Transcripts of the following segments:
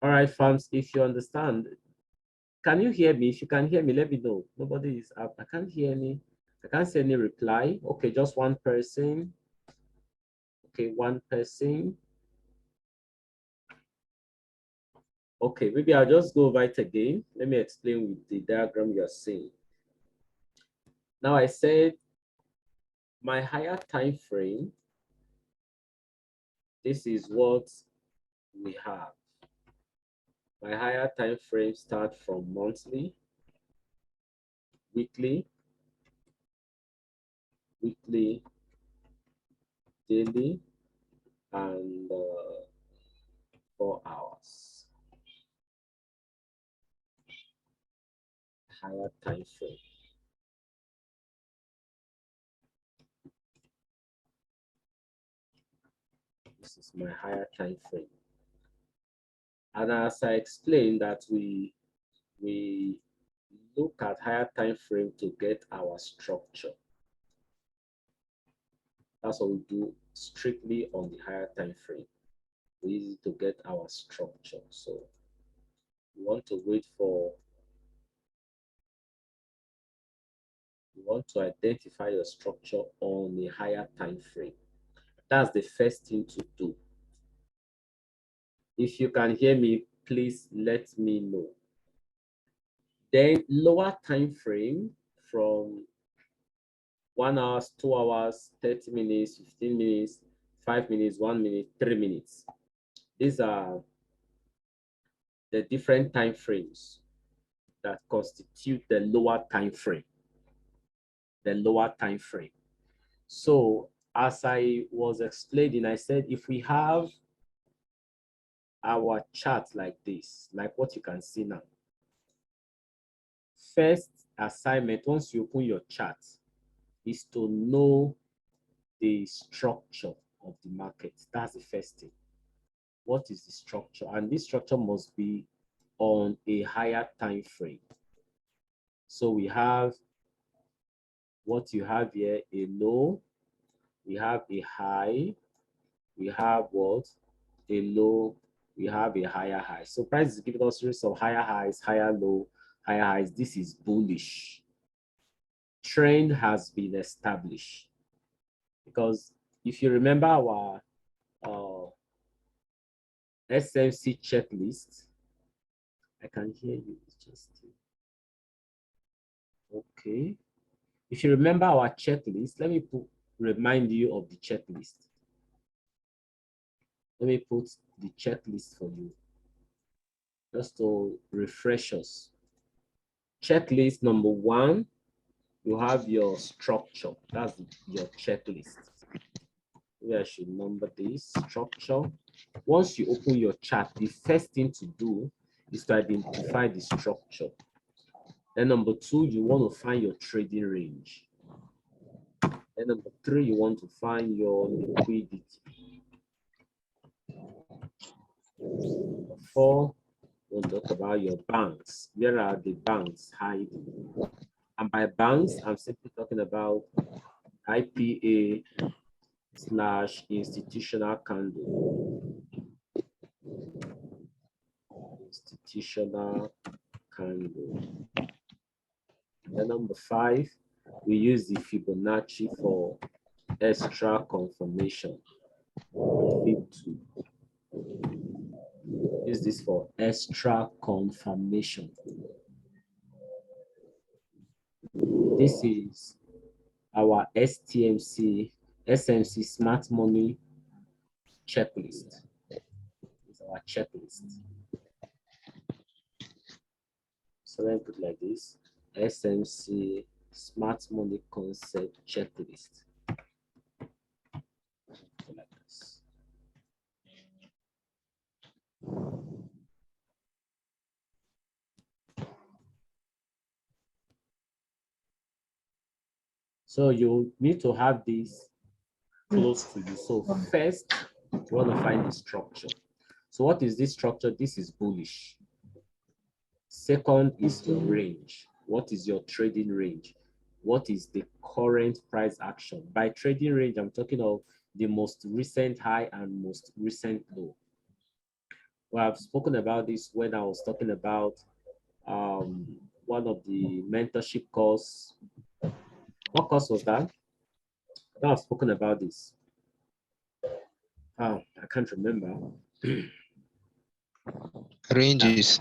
All right, fans, if you understand, can you hear me? If you can hear me, let me know. Nobody is up. I can't hear any. I can't see any reply. Okay, just one person. Okay, one person. Okay, maybe I'll just go over it again. Let me explain with the diagram you're seeing. Now I said my higher time frame, this is what we have. My higher time frame start from monthly, weekly, daily, and 4 hours. Higher time frame. This is my higher time frame. And as I explained that we look at higher time frame to get our structure. That's what we do strictly on the higher time frame. We use it to get our structure. So we want to wait for, you want to identify your structure on a higher time frame. That's the first thing to do. If you can hear me, please let me know. Then lower time frame from 1 hour, 2 hours, 30 minutes, 15 minutes, 5 minutes, 1 minute, 3 minutes. These are the different time frames that constitute the lower time frame. The lower time frame. So as I was explaining, I said if we have our chart like this, like what you can see now, first assignment, once you open your chart, is to know the structure of the market. That's the first thing. What is the structure? And this structure must be on a higher time frame. So we have what you have here, a low, we have a high, we have what? A low, we have a higher high. So price is giving us series of higher highs, higher low, higher highs. This is bullish. Trend has been established. Because if you remember our SMC checklist, I can hear you. Just okay. If you remember our checklist, let me remind you of the checklist. Let me put the checklist for you, just to refresh us. Checklist number 1, you have your structure. That's your checklist. Maybe I should number this structure. Once you open your chart, the first thing to do is to identify the structure. Then number 2, you want to find your trading range. Then number 3, you want to find your liquidity. Number 4, we'll talk about your banks. Where are the banks hiding? And by banks, I'm simply talking about IPA / institutional candle. Institutional candle. And number 5, we use the Fibonacci for extra confirmation. Use this for extra confirmation. This is our SMC Smart Money checklist. It's our checklist. So let me put it like this: SMC Smart Money Concept Checklist. Like this. So you need to have this close to you. So first, you want to find the structure. So what is this structure? This is bullish. Second is your range. What is your trading range? What is the current price action? By trading range, I'm talking of the most recent high and most recent low. Well, I've spoken about this when I was talking about one of the mentorship course. What course was that? I've spoken about this. Oh, I can't remember. Ranges.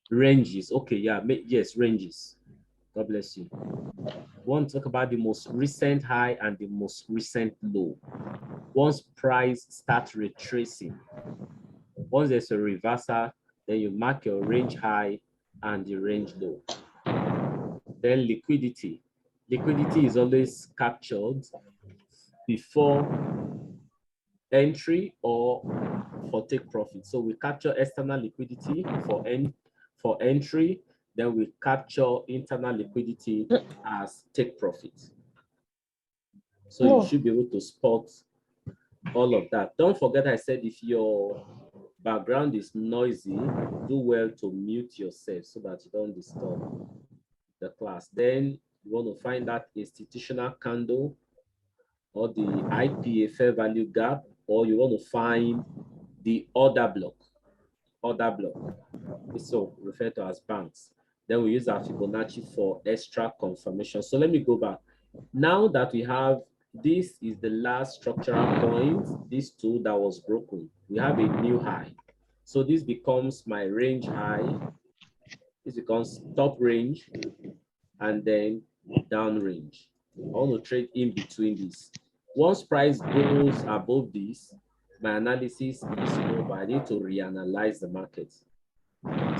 Ranges. Okay, yeah, yes, ranges. God bless you. We want to talk about the most recent high and the most recent low. Once price starts retracing, once there's a reversal, then you mark your range high and the range low. Then liquidity. Liquidity is always captured before entry or for take profit. So we capture external liquidity for entry, then we capture internal liquidity as take profit. So you should be able to spot all of that. Don't forget I said if your background is noisy, do well to mute yourself so that you don't disturb the class. Then you want to find that institutional candle or the IPA fair value gap, or you want to find the order block. This is referred to as bands. Then we use our Fibonacci for extra confirmation. So let me go back. Now that we have, this is the last structural point, this two that was broken. We have a new high. So this becomes my range high. This becomes top range and then down range. I want to trade in between this. Once price goes above this, my analysis is over. I need to reanalyze the market.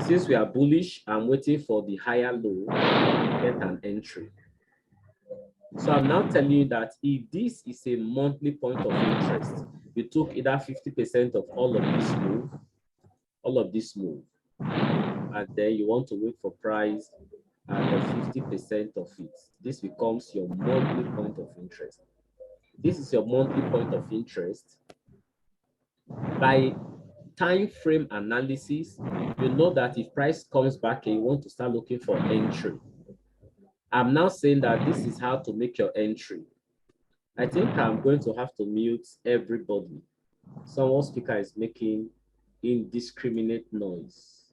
Since we are bullish, I'm waiting for the higher low to get an entry. So I'm now telling you that if this is a monthly point of interest, you took either 50% of all of this move, and then you want to wait for price at the 50% of it. This becomes your monthly point of interest. This is your monthly point of interest. By time frame analysis, you know that if price comes back and you want to start looking for entry. I'm now saying that this is how to make your entry. I think I'm going to have to mute everybody. Someone speaker is making indiscriminate noise.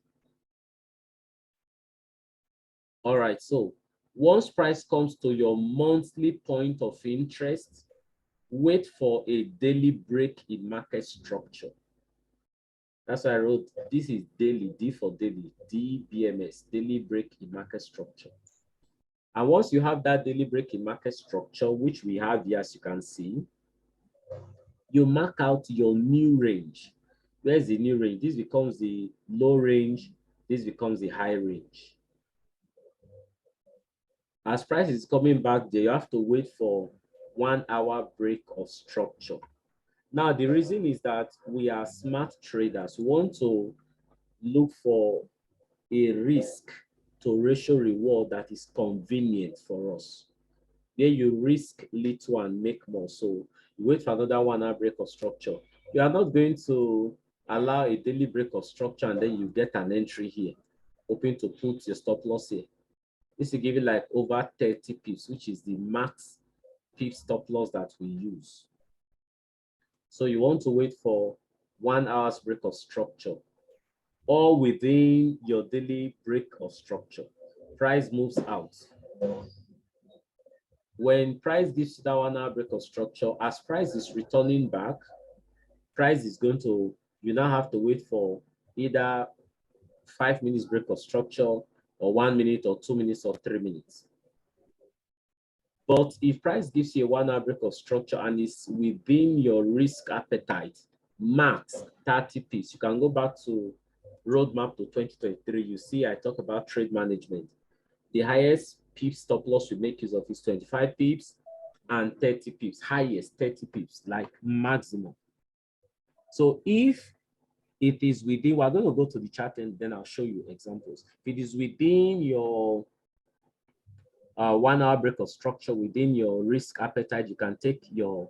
All right, so once price comes to your monthly point of interest, wait for a daily break in market structure. That's why I wrote, this is daily, D for daily, DBMS, daily break in market structure. And once you have that daily break in market structure, which we have here, as you can see, you mark out your new range. Where's the new range? This becomes the low range. This becomes the high range. As price is coming back there, you have to wait for 1 hour break of structure. Now, the reason is that we are smart traders. We want to look for a risk to ratio reward that is convenient for us. There you risk little and make more. So you wait for another 1 hour break of structure. You are not going to allow a daily break of structure and then you get an entry here, hoping to put your stop loss here. This will give you like over 30 pips, which is the max pip stop loss that we use. So you want to wait for 1 hour's break of structure or within your daily break of structure. Price moves out. When price gives you that 1 hour break of structure, as price is returning back, price is going to, you now have to wait for either 5 minutes break of structure or 1 minute or 2 minutes or 3 minutes. But if price gives you a 1 hour break of structure and is within your risk appetite, max 30 pips, you can go back to roadmap to 2023. You see, I talk about trade management. The highest pips stop loss we make use of is 25 pips and 30 pips, highest 30 pips, like maximum. So if it is within, we're going to go to the chart and then I'll show you examples. If it is within your 1 hour break of structure, within your risk appetite, you can take your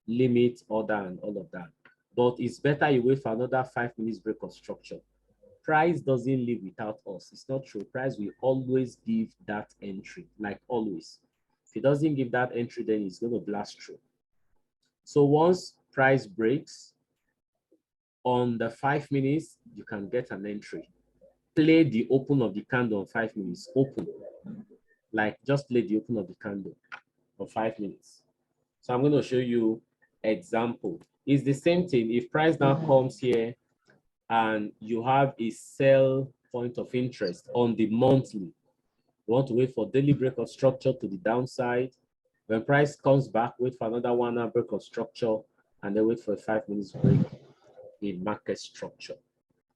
limit order and all of that. But it's better you wait for another 5 minutes break of structure. Price doesn't live without us. It's not true. Price will always give that entry, like always. If it doesn't give that entry, then it's going to blast through. So once price breaks, on the 5 minutes, you can get an entry. Play the open of the candle on 5 minutes. Open. Like just play the open of the candle for 5 minutes. So I'm going to show you example. It's the same thing. If price now comes here and you have a sell point of interest on the monthly, you want to wait for daily break of structure to the downside. When price comes back, wait for another 1 hour break of structure, and then wait for a 5 minutes break in market structure.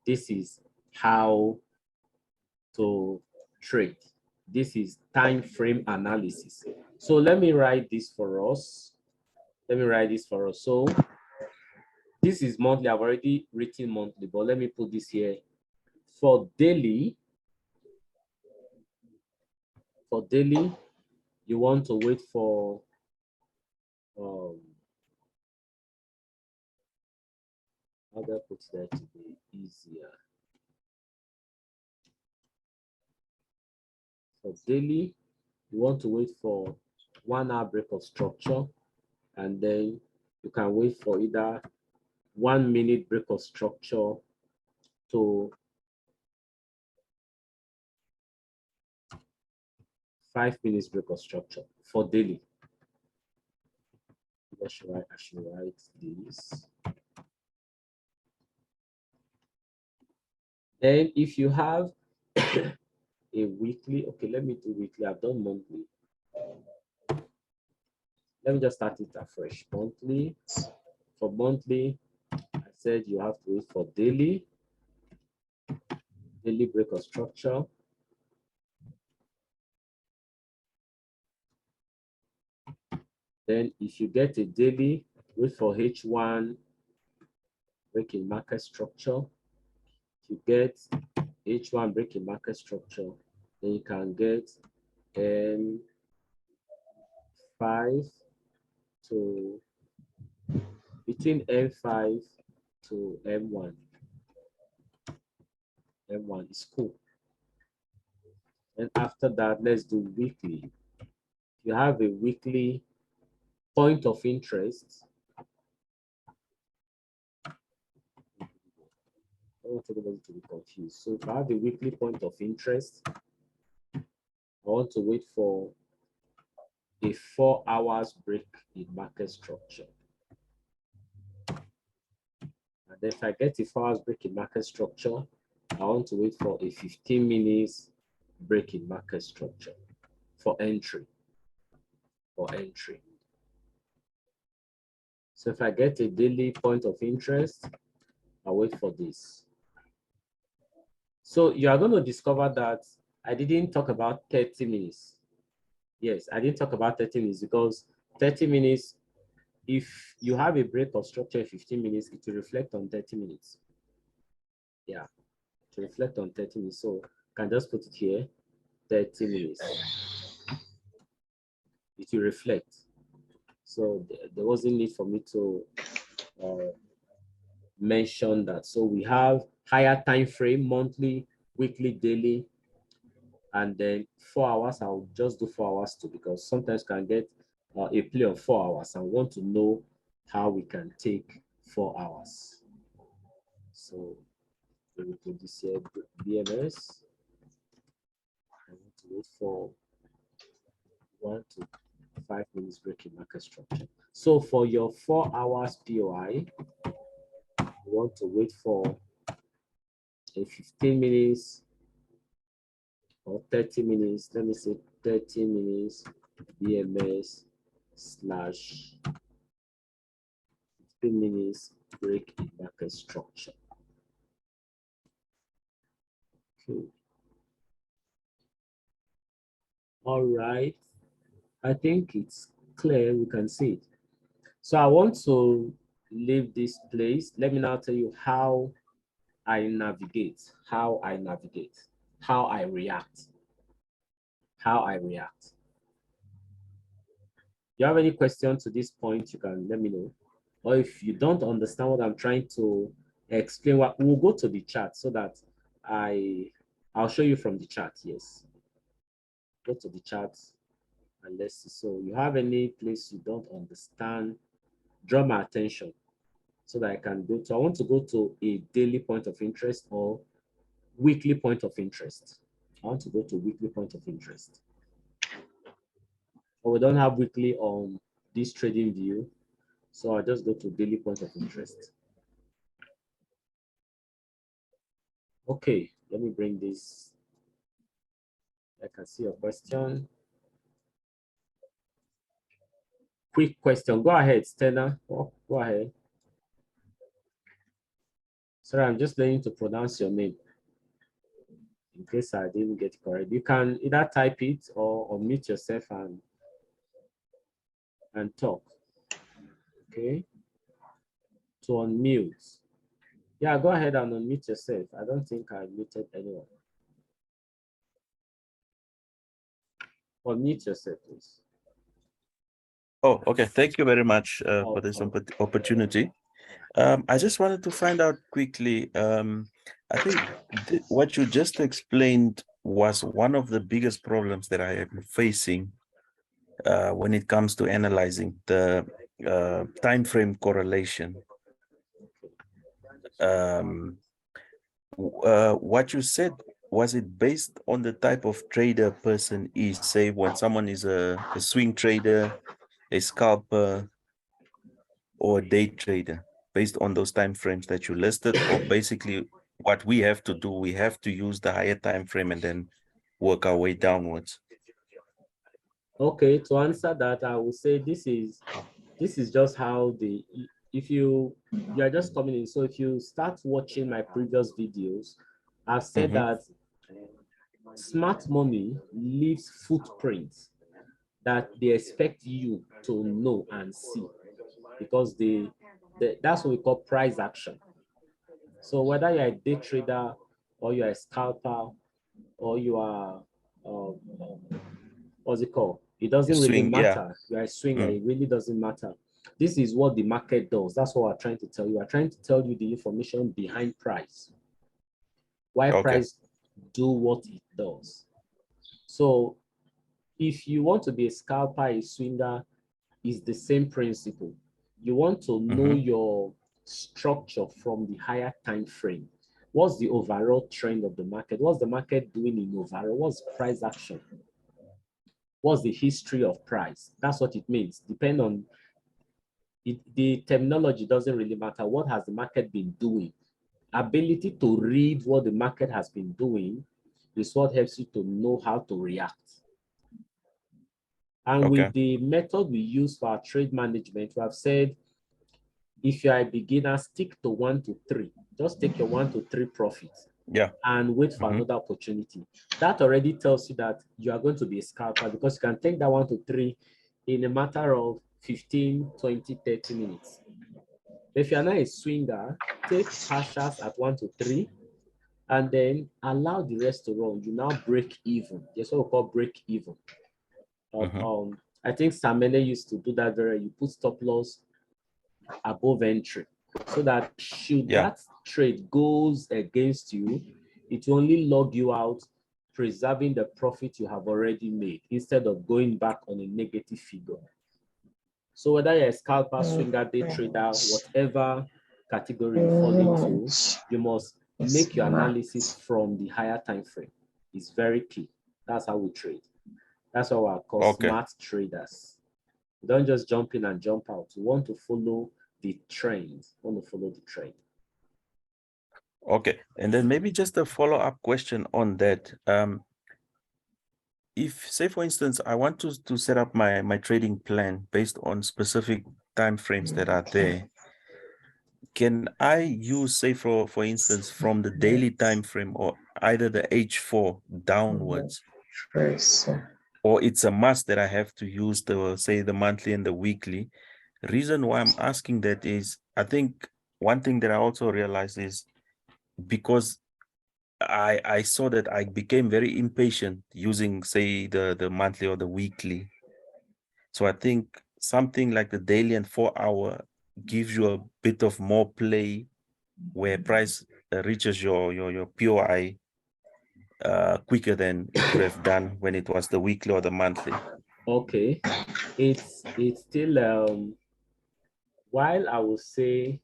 This is how to trade. This is time frame analysis. So let me write this for us. So this is monthly. I've already written monthly, but let me put this here. For daily, you want to wait for how do I put that to be easier? For daily, you want to wait for 1 hour break of structure, and then you can wait for either 1 minute break of structure to 5 minutes break of structure for daily. I should write this. Then if you have a weekly, okay, let me do weekly. I've done monthly. Let me just start it afresh. Monthly. For monthly, I said you have to wait for daily break of structure. Then if you get a daily, wait for H1 break in market structure. If you get H1 break in market structure, then you can get M5 to between M5 to M1. M1 is cool. And after that, let's do weekly. You have a weekly point of interest. I don't want everybody to be confused. So if I have a weekly point of interest, I want to wait for a 4 hours break in market structure. And then if I get a 4 hours break in market structure, I want to wait for a 15 minutes break in market structure for entry. So if I get a daily point of interest, I'll wait for this. So you are going to discover that I didn't talk about 30 minutes. Yes, I didn't talk about 30 minutes because 30 minutes, if you have a break of structure 15 minutes, it will reflect on 30 minutes. Yeah, to reflect on 30 minutes. So I can just put it here, 30 minutes. It will reflect. So there wasn't need for me to mention that. So we have higher time frame, monthly, weekly, daily, and then 4 hours. I'll just do 4 hours too, because sometimes you can get a play of 4 hours and want to know how we can take 4 hours. So we will put this here, BMS. I want to wait for 1 to 5 minutes break in market structure. So for your 4 hours POI, you want to wait for a 15 minutes or 30 minutes. Let me say 30 minutes BMS slash 15 minutes break in market structure. Okay. All right. I think it's clear. We can see it. So I want to leave this place. Let me now tell you how I navigate, how I react. You have any question to this point, you can let me know. Or if you don't understand what I'm trying to explain, we'll go to the chart so that I'll show you from the chart. Yes. Go to the chart and let's see. So you have any place you don't understand, draw my attention so that I can go to, I want to go to a daily point of interest or weekly point of interest. I want to go to weekly point of interest. But we don't have weekly on this trading view. So I'll just go to daily point of interest. Okay, let me bring this. I can see your question. Quick question. Go ahead, Stella. Oh, go ahead. Sorry, I'm just learning to pronounce your name. In case I didn't get it correct. You can either type it or unmute yourself and talk. Okay. To unmute. Yeah, go ahead and unmute yourself. I don't think I muted anyone. Unmute yourself, please. Oh, okay. Thank you very much for this opportunity. I just wanted to find out quickly. I think what you just explained was one of the biggest problems that I am facing when it comes to analyzing the time frame correlation. What you said, was it based on the type of trader person is? Say when someone is a swing trader, a scalper, or a day trader, based on those time frames that you listed, or basically what we have to do, we have to use the higher time frame and then work our way downwards? Okay, to answer that, I will say this is just how if you are just coming in. So if you start watching my previous videos, I've said that smart money leaves footprints that they expect you to know and see, because that's what we call price action. So whether you're a day trader or you're a scalper or you are what's it called? It doesn't really matter. You're a swinger, it really doesn't matter. This is what the market does. That's what we're trying to tell you. We're trying to tell you the information behind price. Why price do what it does. So if you want to be a scalper, a swinger, is the same principle. You want to know your structure from the higher time frame. What's the overall trend of the market? What's the market doing in overall? What's price action? What's the history of price? That's what it means. Depend on it, the terminology doesn't really matter. What has the market been doing? Ability to read what the market has been doing is what helps you to know how to react. And with the method we use for our trade management, we have said, if you are a beginner, stick to 1 to 3. Just take your 1 to 3 profits. Yeah. And wait for another opportunity. That already tells you that you are going to be a scalper, because you can take that 1 to 3 in a matter of 15, 20, 30 minutes. If you're not a swinger, take partials at 1 to 3 and then allow the rest to run. You now break even. That's what we call break even. I think Samele used to do that very. You put stop loss above entry, so that should that trade goes against you, it will only log you out, preserving the profit you have already made instead of going back on a negative figure. So whether you're a scalper, swinger, day trader, whatever category you fall into, you must make your analysis from the higher time frame. It's very key. That's how we trade. That's what we call smart traders. You don't just jump in and jump out. You want to follow the trend. Okay, and then maybe just a follow-up question on that. If, say, for instance, I want to set up my trading plan based on specific time frames that are there, can I use, say, for instance, from the daily time frame or either the H4 downwards, or it's a must that I have to use the, say, the monthly and the weekly? Reason why I'm asking that is, I think one thing that I also realized is, because I saw that I became very impatient using, say, the monthly or the weekly. So I think something like the daily and 4-hour gives you a bit of more play, where price reaches your POI quicker than it could have done when it was the weekly or the monthly. Okay, it's still while I would say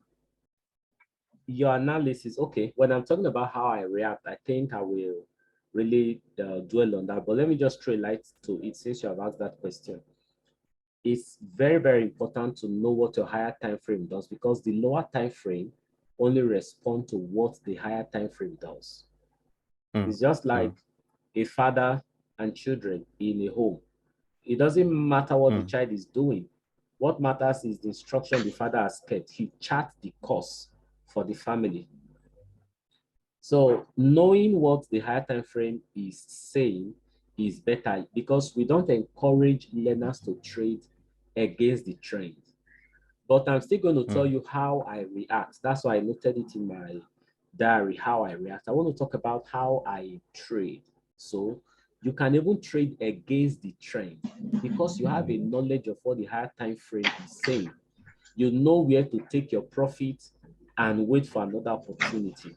your analysis, okay, when I'm talking about how I react, I think I will really dwell on that. But let me just throw a light to it since you have asked that question. It's very, very important to know what your higher time frame does, because the lower time frame only respond to what the higher time frame does. It's just like a father and children in a home. It doesn't matter what the child is doing. What matters is the instruction the father has kept. He charts the course for the family. So knowing what the higher time frame is saying is better, because we don't encourage learners to trade against the trend. But I'm still going to tell you how I react. That's why I noted it in my diary, how I react. I want to talk about how I trade. So you can even trade against the trend because you have a knowledge of what the higher time frame is saying. You know where to take your profit and wait for another opportunity.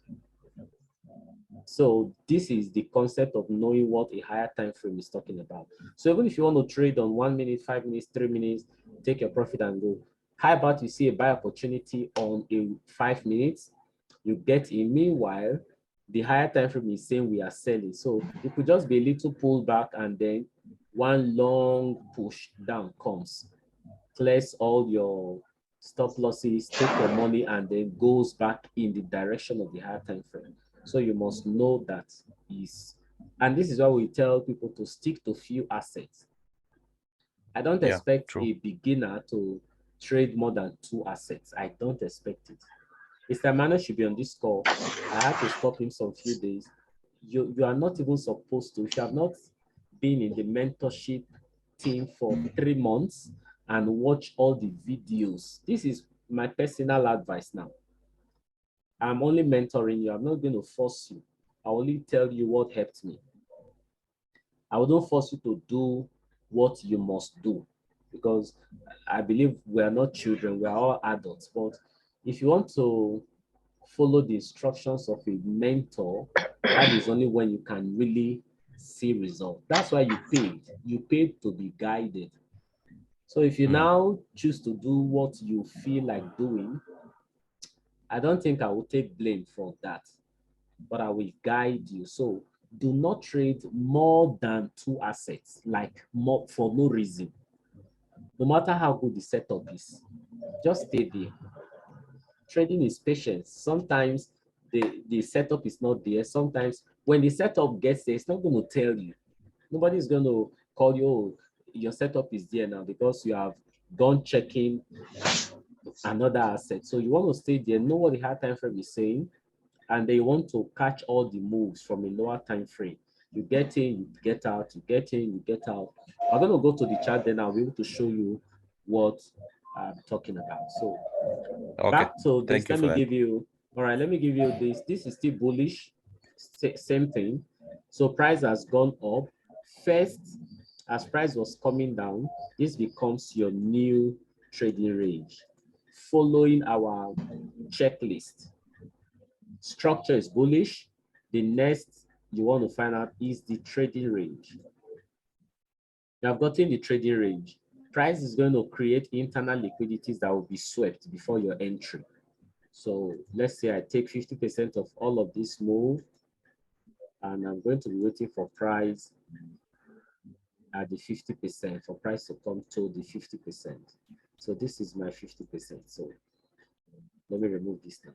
So this is the concept of knowing what a higher time frame is talking about. So even if you want to trade on 1 minute, 5 minutes, 3 minutes, take your profit and go. How about you see a buy opportunity on a 5 minutes, you get in. Meanwhile, the higher time frame is saying we are selling. So it could just be a little pullback and then one long push down comes, clears all your stop losses, take your money, and then goes back in the direction of the higher time frame. So you must know that is, and this is why we tell people to stick to few assets. I don't expect a beginner to trade more than 2 assets. I don't expect it. Mr. Mano should be on this call. I had to stop him some few days. You are not even supposed to. If you have not been in the mentorship team for 3 months and watch all the videos, this is my personal advice now. I'm only mentoring you. I'm not going to force you. I only tell you what helped me. I wouldn't force you to do what you must do, because I believe we are not children. We are all adults. But if you want to follow the instructions of a mentor, that is only when you can really see results. That's why you paid. You paid to be guided. So if you now choose to do what you feel like doing, I don't think I will take blame for that, but I will guide you. So do not trade more than 2 assets, like more for no reason. No matter how good the setup is, just stay there. Trading is patience. Sometimes the setup is not there. Sometimes when the setup gets there, it's not going to tell you. Nobody's going to call you, oh, your setup is there now, because you have gone checking another asset. So you want to stay there, know what the higher time frame is saying, and they want to catch all the moves from a lower time frame. You get in, you get out, you get in, you get out. I'm going to go to the chart, then I'll be able to show you what I'm talking about. So back to this, let me give you, all right, let me give you this. This is still bullish, same thing. So price has gone up. First, as price was coming down, this becomes your new trading range, following our checklist. Structure is bullish. The next you want to find out is the trading range. You have gotten the trading range. Price is going to create internal liquidities that will be swept before your entry. So let's say I take 50% of all of this move, and I'm going to be waiting for price at the 50%, for price to come to the 50%. So this is my 50%. So let me remove this now.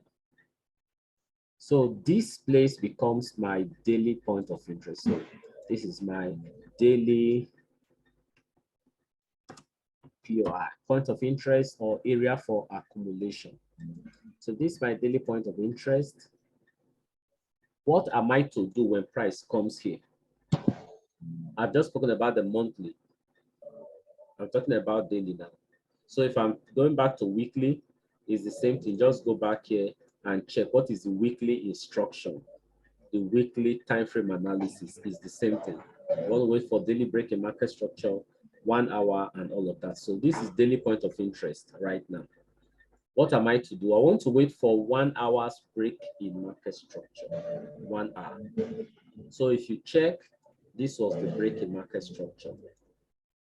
So this place becomes my daily point of interest. So this is my daily POI, point of interest or area for accumulation. So this is my daily point of interest. What am I to do when price comes here? I've just spoken about the monthly. I'm talking about daily now. So if I'm going back to weekly, it's the same thing. Just go back here and check what is the weekly instruction. The weekly time frame analysis is the same thing. You want to wait for daily break in market structure, 1 hour, and all of that. So this is daily point of interest right now. What am I to do? I want to wait for 1 hour's break in market structure, 1 hour. So if you check, this was the break in market structure.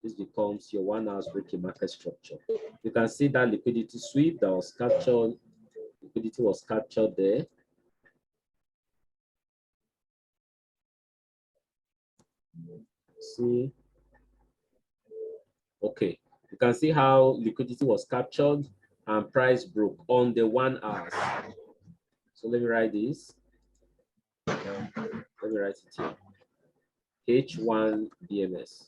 This becomes your 1 hour's break in market structure. You can see that liquidity sweep that was captured, liquidity was captured there. See, okay, you can see how liquidity was captured and price broke on the 1 hour. So let me write this. Let me write it here. H1 BMS.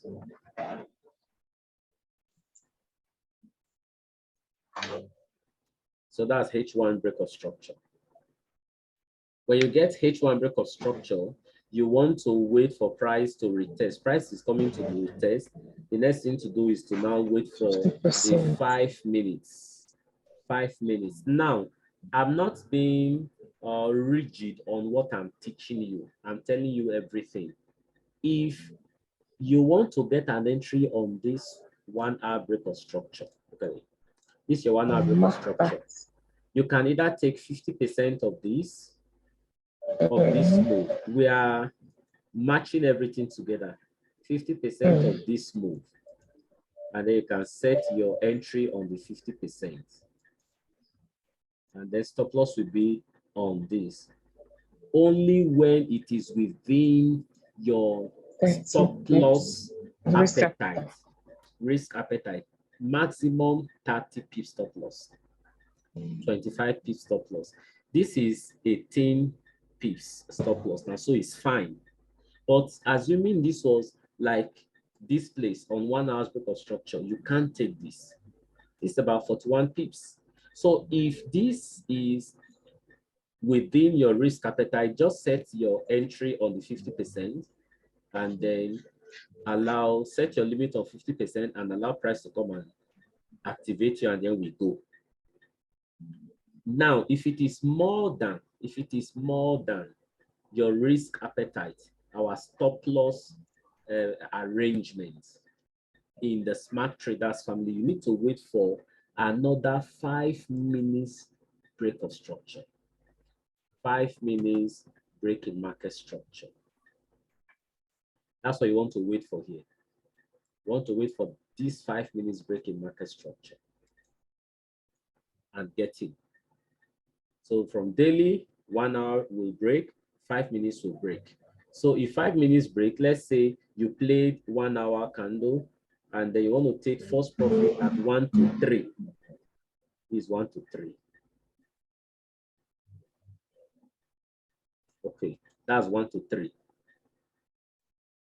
So that's H1 break of structure. When you get H1 break of structure, you want to wait for price to retest. Price is coming to the retest. The next thing to do is to now wait for a 5 minutes. 5 minutes. Now, I'm not being rigid on what I'm teaching you. I'm telling you everything. If you want to get an entry on this 1 hour break of structure, okay, this is your 1 hour break of structure. You can either take 50% of this move. We are matching everything together. 50% of this move. And then you can set your entry on the 50%. And then stop loss will be on this. Only when it is within your stop loss appetite, risk appetite, maximum 30 pips stop loss, 25 pips stop loss. This is 18 pips stop loss now, so it's fine. But assuming this was like this place on 1 hour's break of structure, you can't take this. It's about 41 pips. So if this is within your risk appetite, just set your entry on the 50% and then set your limit of 50% and allow price to come and activate you, and then we go. Now, if it is more than your risk appetite, our stop loss arrangement in the smart traders family, you need to wait for another 5 minutes break of structure. 5 minutes break in market structure. That's what you want to wait for here. You want to wait for this 5 minutes break in market structure and get in. So from daily, 1 hour will break, 5 minutes will break. So if 5 minutes break, let's say you played 1 hour candle and then you want to take first profit at 1 to 3. Is 1 to 3. Okay, that's 1 to 3.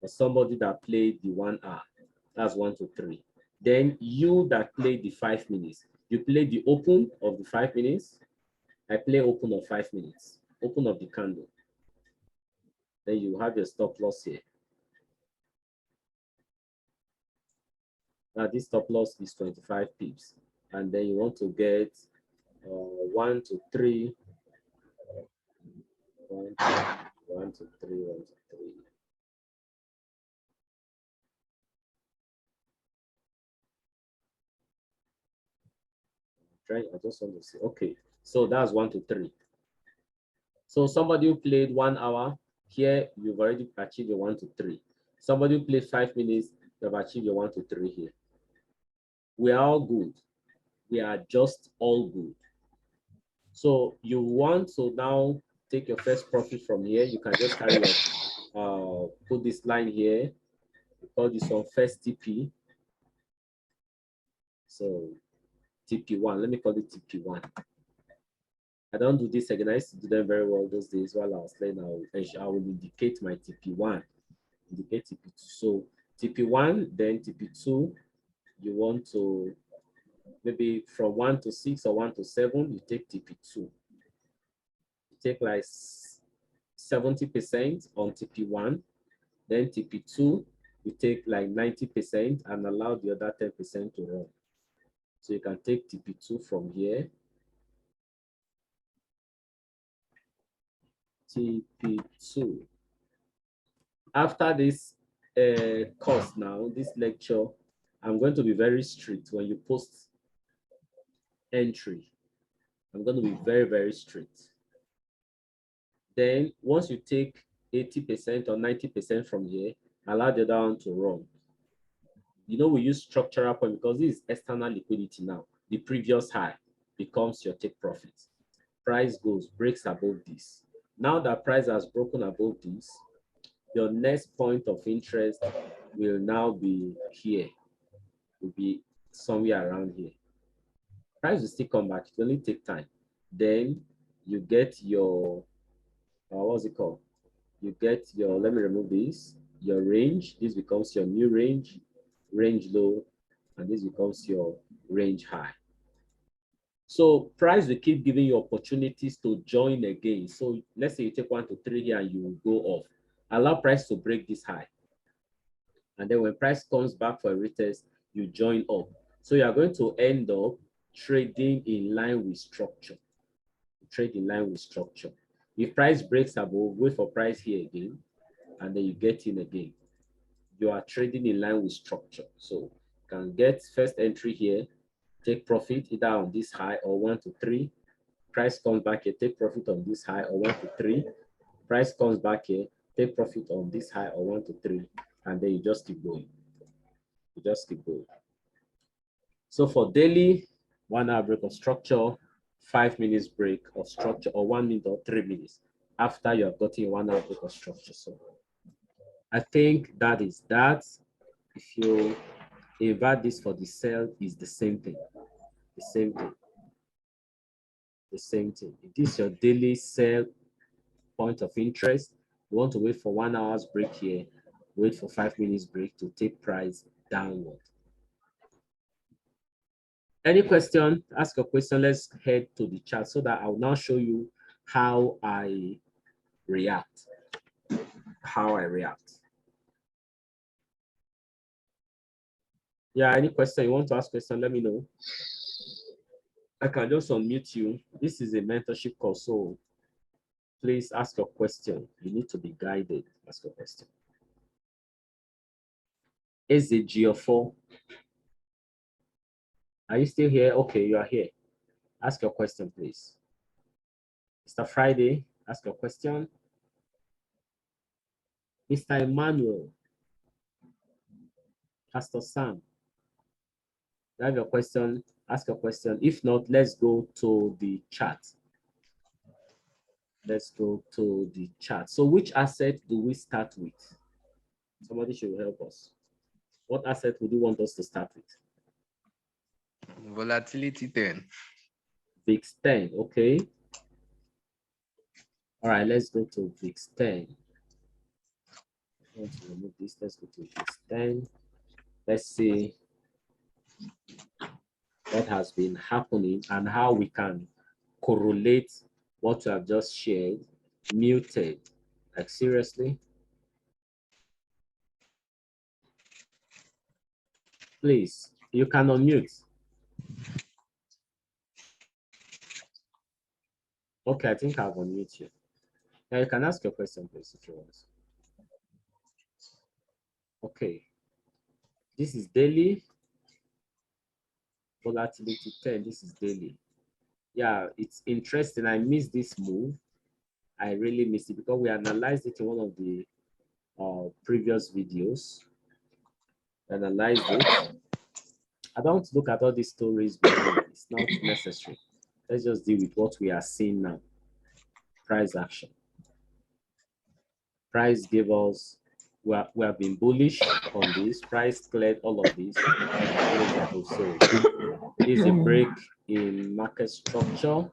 For somebody that played the 1 hour, that's 1 to 3. Then you that played the 5 minutes, you play the open of the 5 minutes. I play open of 5 minutes, open of the candle. Then you have your stop loss here. Now this stop loss is 25 pips. And then you want to get 1 to 3. 1 to 3, 1 to 3. Right, I just want to see. Okay, so that's 1 to 3. So somebody who played 1 hour, here you've already achieved your 1 to 3. Somebody who played 5 minutes, you've achieved your 1 to 3 here. We are all good. We are just all good. So you want to now take your first profit from here. You can just carry your, put this line here. We call this one first TP. So TP1, let me call it TP1. I don't do this again. I used to do them very well those days while I was learning. I will indicate my TP1, indicate TP2. So TP1, then TP2, you want to, maybe from 1 to 6 or 1 to 7, you take TP2. You take like 70% on TP1, then TP2, you take like 90% and allow the other 10% to run. So you can take TP2 from here. TP2. After this course now, this lecture, I'm going to be very strict when you post entry. I'm going to be very, very strict. Then once you take 80% or 90% from here, allow the other one to run. You know, we use structural point because this is external liquidity now. The previous high becomes your take profit. price breaks above this. Now that price has broken above this, your next point of interest will now be here, will be somewhere around here. Price will still come back, it will only take time. Then you get your, what's it called? You get your, let me remove this, your range. This becomes your new range, range low, and this becomes your range high. So price will keep giving you opportunities to join again. So let's say you take 1 to 3 here and you will go off. Allow price to break this high. And then when price comes back for a retest, you join up. So you are going to end up trading in line with structure. Trade in line with structure. If price breaks above, wait for price here again, and then you get in again. You are trading in line with structure. So you can get first entry here, take profit either on this high or 1 to 3. Price comes back here, take profit on this high or 1 to 3. Price comes back here, take profit on this high or 1 to 3, and then you just keep going. You just keep going. So for daily, 1 hour break of structure, 5 minutes break of structure, or 1 minute or 3 minutes after you have gotten 1 hour break of structure. So I think that is that. If you invert this for the sell, is the same thing. The same thing. The same thing. If this is your daily sell point of interest, you want to wait for 1 hour's break here, wait for 5 minutes break to take price downward. Any question? Ask a question. Let's head to the chart so that I'll now show you how I react. How I react. Yeah, any question you want to ask question, let me know. I can just unmute you. This is a mentorship course, so please ask your question. You need to be guided. Ask your question. Is it GO4? Are you still here? Okay, you are here. Ask your question, please. Mr. Friday, ask your question. Mr. Emmanuel, Pastor Sam, you have your question, ask your question. If not, let's go to the chat. Let's go to the chat. So which asset do we start with? Somebody should help us. What asset would you want us to start with? Volatility 10. VIX 10, okay. All right, let's go to VIX 10. I want to remove this. Let's go to VIX 10. Let's see what has been happening and how we can correlate what you have just shared. Muted. Like seriously? Please, you can unmute. Okay, I think I've unmuted you. Now you can ask your question, please, if you want. Okay. This is daily. Volatility 10. This is daily. Yeah, it's interesting. I missed this move. I really missed it because we analyzed it in one of the previous videos. Analyzed it. I don't look at all these stories behind it. It's not necessary. Let's just deal with what we are seeing now. Price action. Price gave us, we have been bullish on this. Price cleared all of this. So is a break in market structure.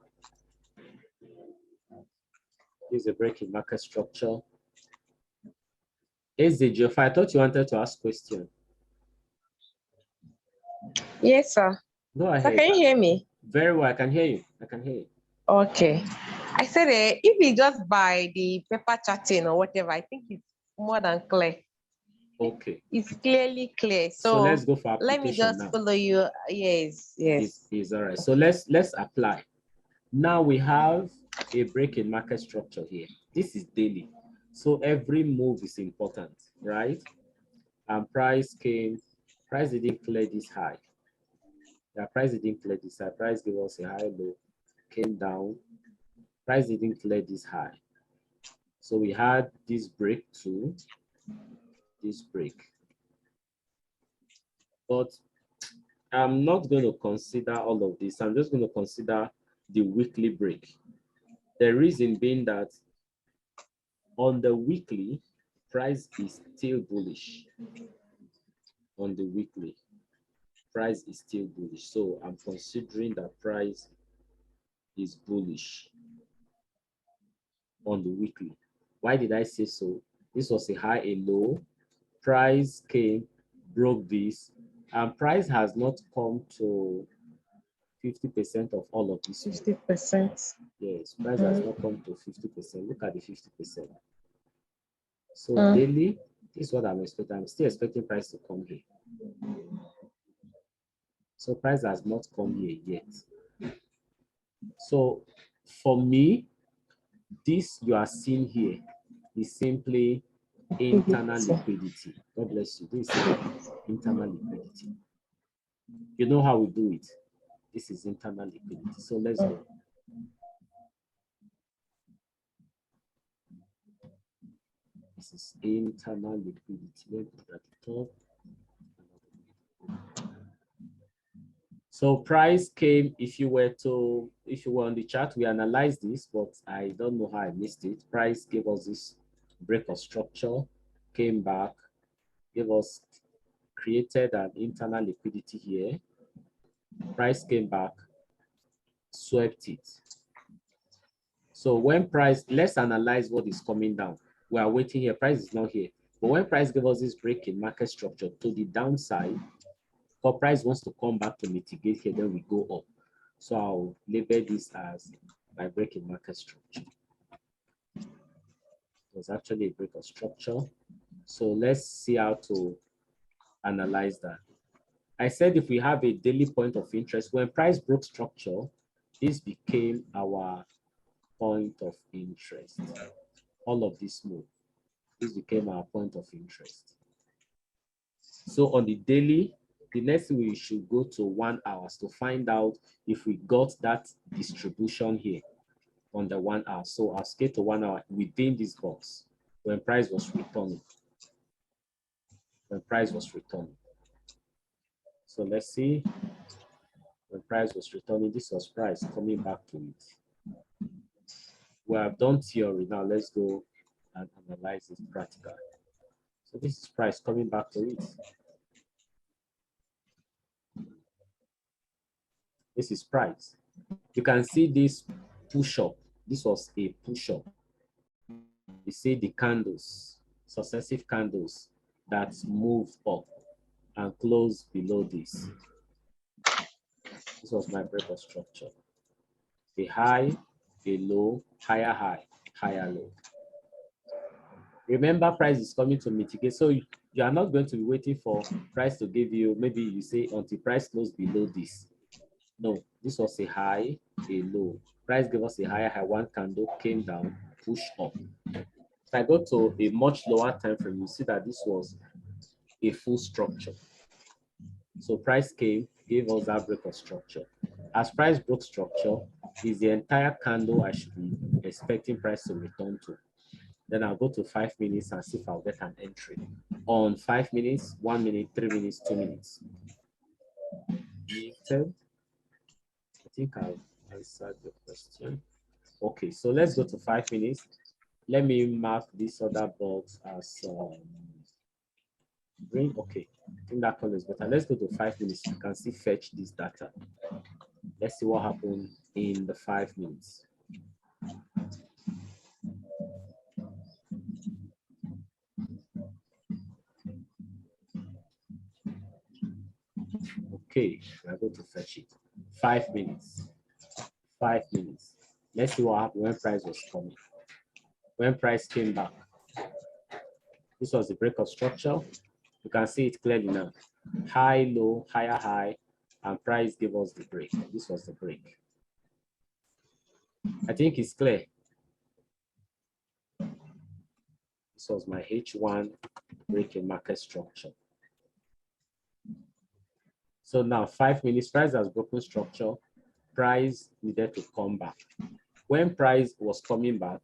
Is a break in market structure. Is the GFI? I thought you wanted to ask question. Yes, sir. Go ahead. So can you hear me? Very well. I can hear you. I can hear you. Okay. I said if we just buy the paper charting or whatever, I think it's more than clear. Okay. It's clearly clear. So let's go for application. Let me just now. follow you. Yes, yes. It's all right. So let's apply. Now we have a break in market structure here. This is daily. So every move is important, right? And price didn't clear this high. The price didn't clear this high. Price gave us a high low, came down. Price didn't clear this high. So we had this break to this break. But I'm not going to consider all of this. I'm just going to consider the weekly break. The reason being that on the weekly, price is still bullish. On the weekly, price is still bullish. So I'm considering that price is bullish on the weekly. Why did I say so? This was a high, a low. Price came, broke this, and price has not come to 50% of all of this. 50%. Yes, price has not come to 50%. Look at the 50%. So daily, this is what I'm expecting. I'm still expecting price to come here. So price has not come here yet. So for me, this you are seeing here is simply internal liquidity. God bless you. This is internal liquidity. You know how we do it. This is internal liquidity. So let's go. This is internal liquidity. Let's put at the top. So price came, if you were on the chart, we analyzed this, but I don't know how I missed it. Price gave us this break of structure, came back, created an internal liquidity here. Price came back, swept it. So when price, let's analyze what is coming down. We are waiting here, price is not here. But when price gave us this break in market structure to the downside, or price wants to come back to mitigate here, then we go up. So I'll label this as my break in market structure. It was actually a break of structure. So let's see how to analyze that. I said if we have a daily point of interest, when price broke structure, this became our point of interest. All of this move, this became our point of interest. So on the daily, the next thing we should go to 1 hour to find out if we got that distribution here on the 1 hour. So I'll scale to 1 hour within this box when price was returning. When price was returning. So let's see. When price was returning, this was price coming back to it. We have done theory. Now let's go and analyze it practically. So this is price coming back to it. This is price. You can see this push up. This was a push up. You see the candles, successive candles that move up and close below this. This was my break of structure. A high, a low, higher high, higher low. Remember, price is coming to mitigate. So you are not going to be waiting for price to give you, maybe you say until price close below this. No, this was a high, a low. Price gave us a higher high, one candle came down, push up. If I go to a much lower time frame, you see that this was a full structure. So price came, gave us that break of structure. As price broke structure, is the entire candle I should be expecting price to return to. Then I'll go to 5 minutes and see if I'll get an entry. On 5 minutes, 1 minute, 3 minutes, 2 minutes. I think I've answered the question. Okay, so let's go to 5 minutes. Let me mark this other box as green. Okay, I think that color is better. Let's go to 5 minutes. You can see fetch this data. Let's see what happened in the 5 minutes. Okay, I'm going to fetch it. 5 minutes. 5 minutes. Let's see what happened when price was coming. When price came back, this was the break of structure. You can see it clearly now. High, low, higher, high, and price gave us the break. This was the break. I think it's clear. This was my H1 break in market structure. So now 5 minutes, price has broken structure. Price needed to come back. When price was coming back,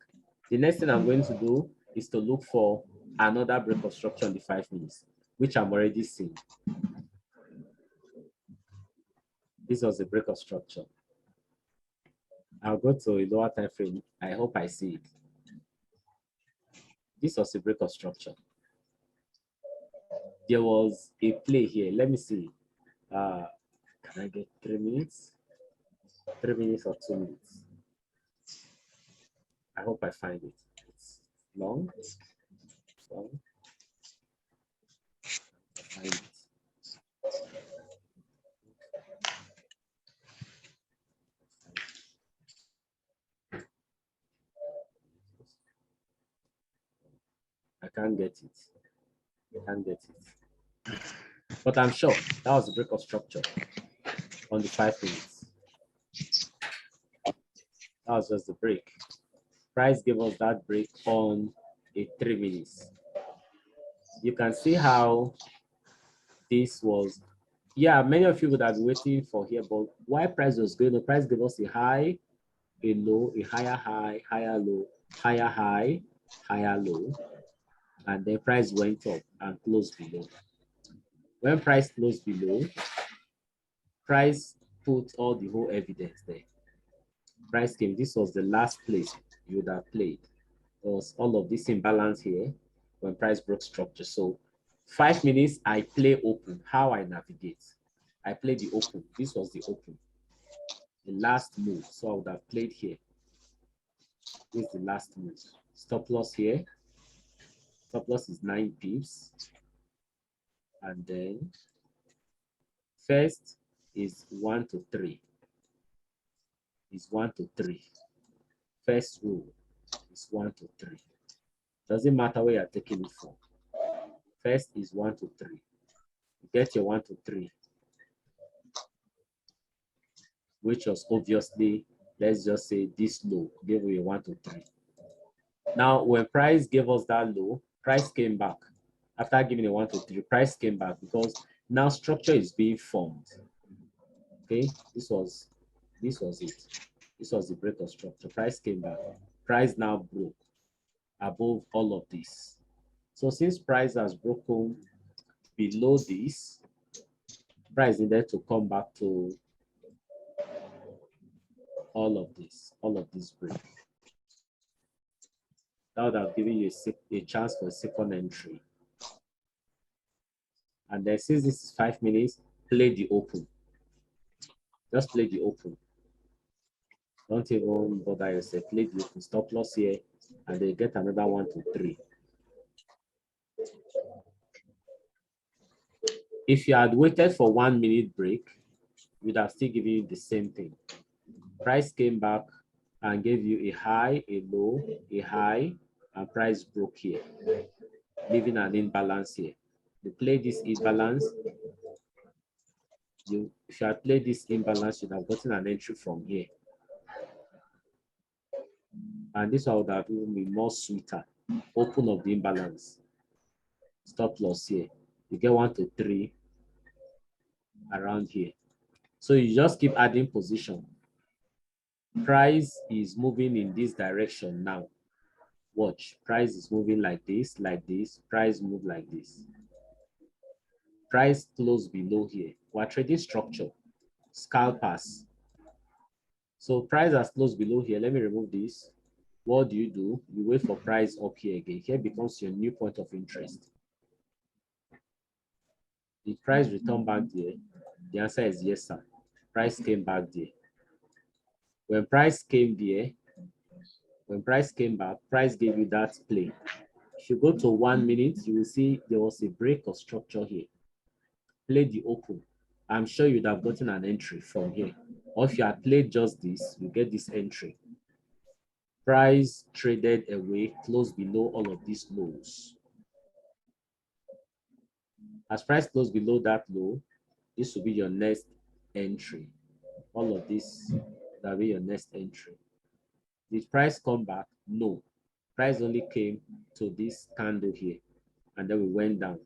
the next thing I'm going to do is to look for another break of structure on the 5 minutes, which I'm already seeing. This was the break of structure. I'll go to a lower time frame. I hope I see it. This was a break of structure. There was a play here. Let me see. Can I get 3 minutes? 3 minutes or 2 minutes? I hope I find it. It's long. So find it. I can't get it. I can't get it. But I'm sure that was the break of structure on the 5 minutes. That was just the break. Price gave us that break on a 3 minutes. You can see how this was. Yeah, many of you would have been waiting for here, but why price was going? The price gave us a high, a low, a higher high, higher low, higher high, higher low, and then price went up and closed below. When price closed below, price put all the whole evidence there. Price came, this was the last place you would have played. There was all of this imbalance here when price broke structure. So 5 minutes, I play open. How I navigate? I play the open. This was the open. The last move. So I would have played here. This is the last move. Stop loss here. Stop loss is 9 pips. And then first is 1 to 3. Is 1 to 3. First rule is 1 to 3. Doesn't matter where you're taking it from. First is 1 to 3. You get your 1 to 3, which was obviously, let's just say this low, gave you a 1 to 3. Now, when price gave us that low, price came back. After giving a 1 to 3, price came back because now structure is being formed. Okay, this was it. This was the break of structure. Price came back. Price now broke above all of this. So since price has broken below this, price needed to come back to all of this break. That would have given you a chance for a second entry. And then since this is 5 minutes, play the open. Just play the open. Don't even bother yourself. Play the open. Stop loss here, and then get another 1 to 3. If you had waited for 1 minute break, we'd have still given you the same thing. Price came back and gave you a high, a low, a high, and price broke here, leaving an imbalance here. You play this imbalance. If you had played this imbalance, you'd have gotten an entry from here. And this one would have even been more sweeter. Open of the imbalance. Stop loss here. You get 1 to 3 around here. So you just keep adding position. Price is moving in this direction now. Watch. Price is moving like this, price move like this. Price close below here. We're trading structure, scalpers. So price has closed below here. Let me remove this. What do? You wait for price up here again. Here becomes your new point of interest. Did price return back there? The answer is yes, sir. Price came back there. When price came there, when price came back, price gave you that play. If you go to 1 minute, you will see there was a break of structure here. Play the open. I'm sure you'd have gotten an entry from here. Or if you had played just this, you get this entry. Price traded away, closed below all of these lows. As price closed below that low, this will be your next entry. All of this will be your next entry. Did price come back? No. Price only came to this candle here, and then we went down.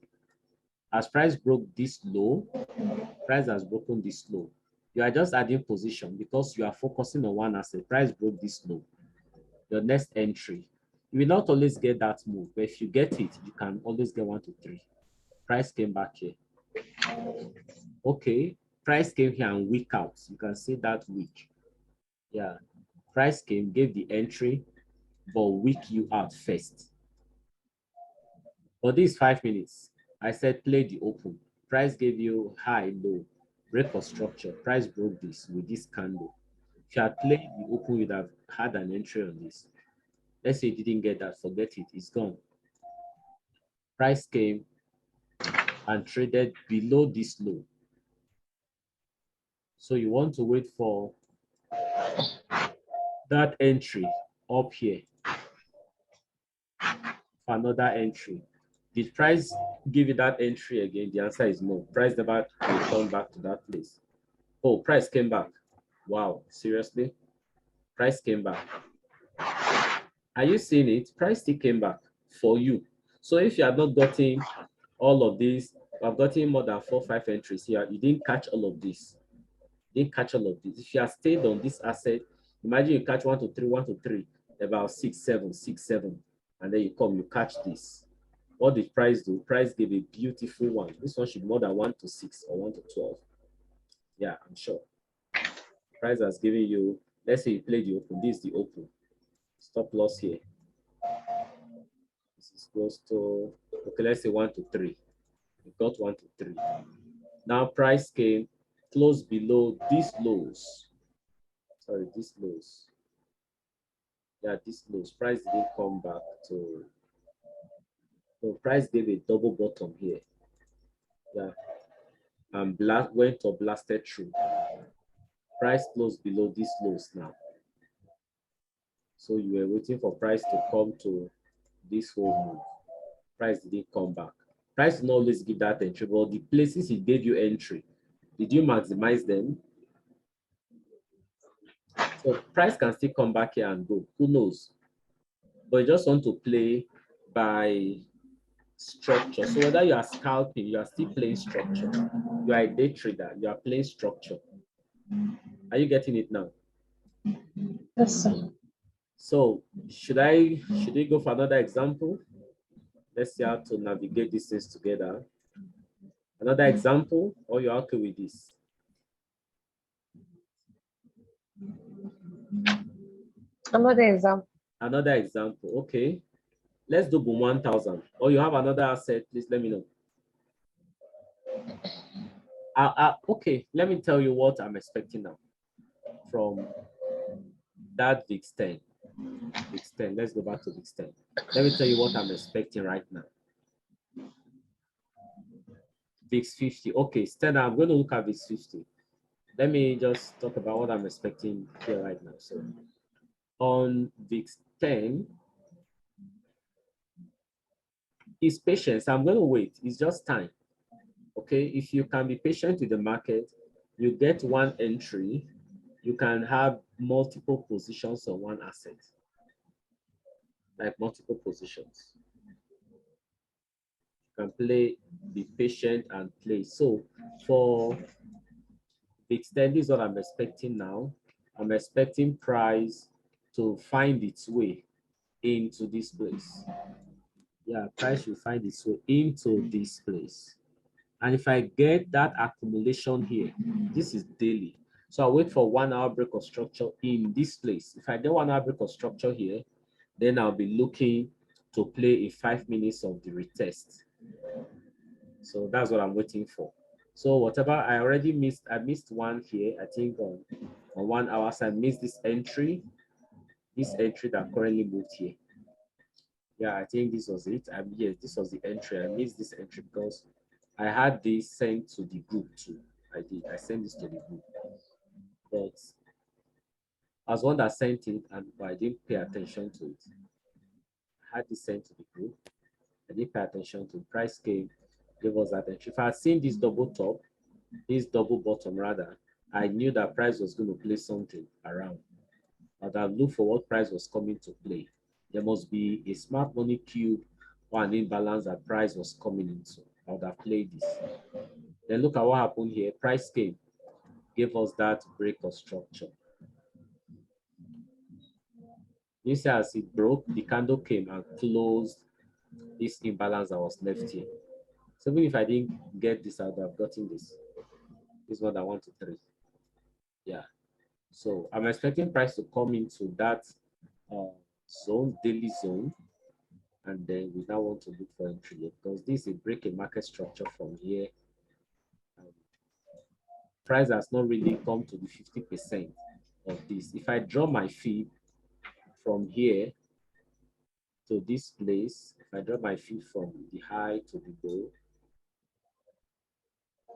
As price broke this low, price has broken this low. You are just adding position because you are focusing on one asset. Price broke this low. Your next entry, you will not always get that move, but if you get it, you can always get 1 to 3. Price came back here. Okay, price came here and weak out. You can see that weak. Yeah, Price came, gave the entry, but weak you out first. For these 5 minutes, I said play the open. Price gave you high, low, break of structure. Price broke this with this candle. If you had played the open, you'd have had an entry on this. Let's say you didn't get that, forget it, it's gone. Price came and traded below this low. So you want to wait for that entry up here for another entry. Did price give you that entry again? The answer is no. Price never returned back to that place. Oh, price came back. Wow, seriously? Price came back. Are you seeing it? Price still came back for you. So if you have not gotten all of these, I've gotten more than 4 or 5 entries here, you didn't catch all of this. You didn't catch all of this. If you have stayed on this asset, imagine you catch 1 to 3, 1 to 3, about 6, 7, 6, 7, and then you come, you catch this. What did price do? Price gave a beautiful one. This one should be more than 1 to 6 or 1 to 12. Yeah, I'm sure. Price has given you, let's say you play the open. This is the open. Stop loss here. This is close to, okay, let's say 1 to 3. You got 1 to 3. Now price came close below these lows. Sorry, these lows. Yeah, these lows. Price didn't come back to, so price gave a double bottom here. Yeah. And went or blasted through. Price closed below these lows now. So you were waiting for price to come to this whole move. Price didn't come back. Price didn't always give that entry, but the places it gave you entry, did you maximize them? So price can still come back here and go. Who knows? But you just want to play by structure. So whether you are scalping, you are still playing structure. You are a day trader, you are playing structure. Are you getting it now? Yes, sir. So should we go for another example? Let's see how to navigate these things together. Another example, or you're okay with this? Another example. Another example, okay. Let's do boom 1000. Or you have another asset, please let me know. Okay, let me tell you what I'm expecting now from that VIX 10. VIX 10, let's go back to VIX 10. Let me tell you what I'm expecting right now. VIX 50, okay, Stena, I'm going to look at VIX 50. Let me just talk about what I'm expecting here right now. So on VIX 10, is patience. I'm going to wait. It's just time. Okay, if you can be patient with the market, you get one entry, you can have multiple positions on one asset, like multiple positions. You can play, be patient and play. So for VIX 10, this is what I'm expecting now. I'm expecting price to find its way into this place. Yeah, price should find its way into this place. And if I get that accumulation here, this is daily. So I'll wait for 1 hour break of structure in this place. If I get 1 hour break of structure here, then I'll be looking to play a 5 minutes of the retest. So that's what I'm waiting for. So whatever I already missed, I missed one here, I think on 1 hour. So I missed this entry that currently moved here. Yeah, I think this was it. Yes, this was the entry. I missed this entry because I had this sent to the group too. I did. I sent this to the group. But I was one that sent it and I didn't pay attention to it. I had this sent to the group. I didn't pay attention to it. Price came, gave us that entry. If I had seen this double top, this double bottom rather, I knew that price was going to play something around. But I looked for what price was coming to play. There must be a smart money cube or an imbalance that price was coming into. I would have played this. Then look at what happened here. Price came, gave us that break of structure. You see, as it broke, the candle came and closed this imbalance that was left here. So even if I didn't get this, I would have gotten this. This one that 1 to 3. Yeah. So I'm expecting price to come into that zone, daily zone, and then we now want to look for entry here because this is a break in market structure from here. Price has not really come to the 50% of this. If I draw my fib from here to this place, if I draw my fib from the high to the low,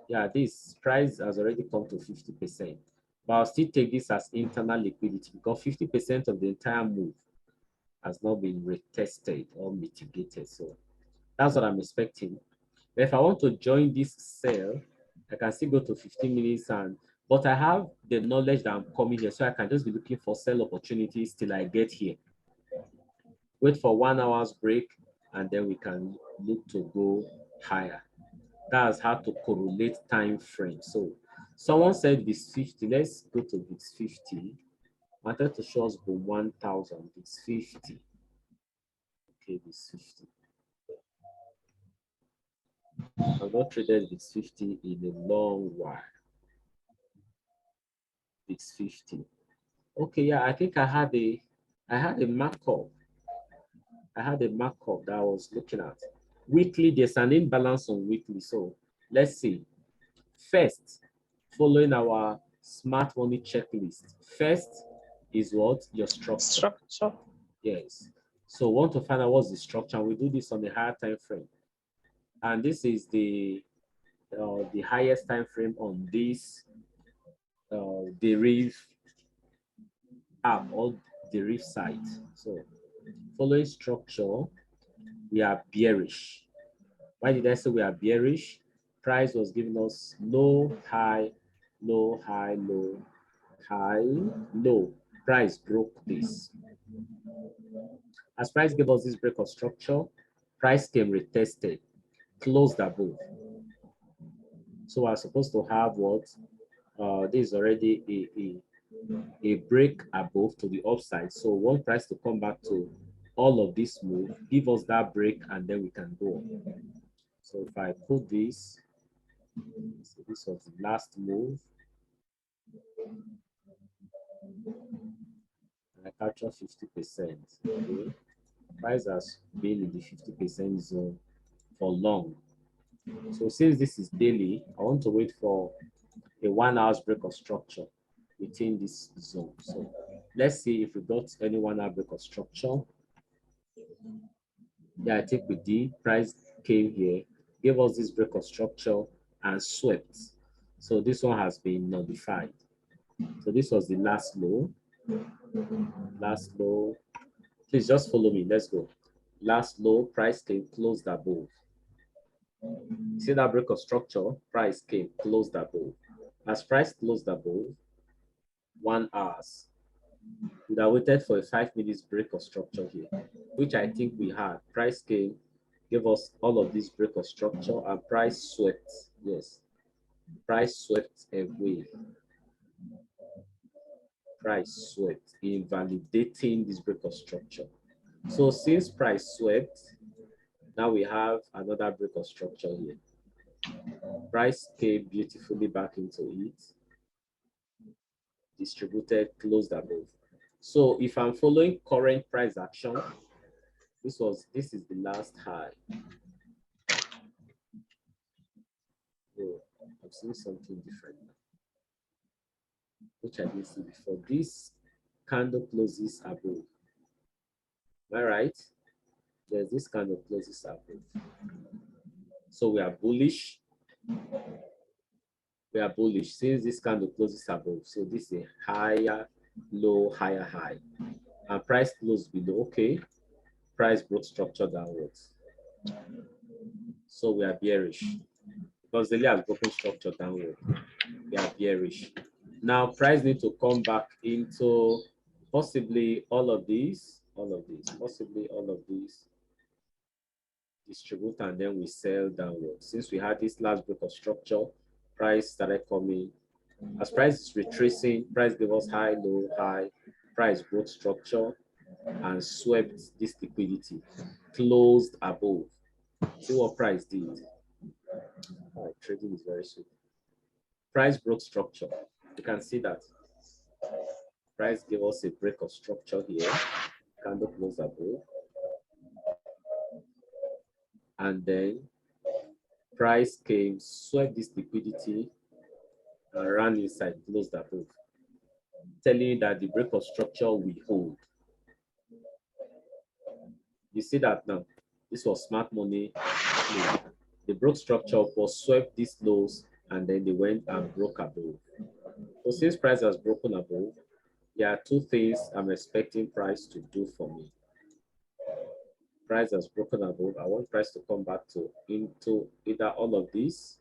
yeah, this price has already come to 50%. But I'll still take this as internal liquidity because 50% of the entire move has not been retested or mitigated. So that's what I'm expecting. But if I want to join this sell, I can still go to 15 minutes but I have the knowledge that I'm coming here, so I can just be looking for sell opportunities till I get here. Wait for 1 hour's break, and then we can look to go higher. That's how to correlate time frame. So someone said VIX 50. Let's go to VIX 50. I wanted to show us the 1,000 VIX 50. Okay, VIX 50. I've not traded VIX 50 in a long while. VIX 50. Okay, yeah, I think I had a markup. I had a markup that I was looking at. Weekly, there's an imbalance on weekly. So let's see. First, following our smart money checklist. First is what? Your structure. Yes. So we want to find out what's the structure. We do this on the higher time frame. And this is the highest time frame on this derive app or derive site. So following structure, we are bearish. Why did I say we are bearish? Price was giving us low, high, low, high, low, high, low. Price broke this. As price gave us this break of structure, price came retested, closed above. So we're supposed to have what? This is already a break above to the upside. So we want price to come back to all of this move, give us that break, and then we can go on. So if I put this, so this was the last move. I capture 50%. Okay. Price has been in the 50% zone for long. So since this is daily, I want to wait for a 1 hour's break of structure within this zone. So let's see if we got any 1 hour break of structure. Yeah, I think we did. Price came here, gave us this break of structure and swept. So this one has been nullified. So this was the last low. Last low. Please just follow me. Let's go. Last low, price came closed above. See that break of structure? Price came closed above. As price closed above, 1 hour, we have waited for a 5 minutes break of structure here, which I think we had. Price came, gave us all of this break of structure, and price swept. Yes, price swept away. Price swept, invalidating this break of structure. So since price swept, now we have another break of structure here. Price came beautifully back into it, distributed, closed above. So if I'm following current price action, this is the last high. Oh, I'm seeing something different now, which I didn't see before. This candle closes above. Am I right? There's this candle closes above. So we are bullish. We are bullish since this candle closes above. So this is a higher low, higher high. And price closed below. Okay. Price broke structure downwards. So we are bearish. Because the has broken structure downward. We are bearish. Now price need to come back into possibly all of these, possibly all of these. Distribute and then we sell downward. Since we had this last break of structure, price started coming. As price is retracing, price gave us high, low, high. Price broke structure and swept this liquidity, closed above. See what price did. All right, trading is very sweet. Price broke structure. You can see that. Price gave us a break of structure here. Candle close above. And then price came, swept this liquidity, and ran inside, closed above, telling you that the break of structure we hold. You see that now? This was smart money. The broke structure was swept these lows, and then they went and broke above. So since price has broken above, there are two things I'm expecting price to do for me. Price has broken above. I want price to come back to into either all of these,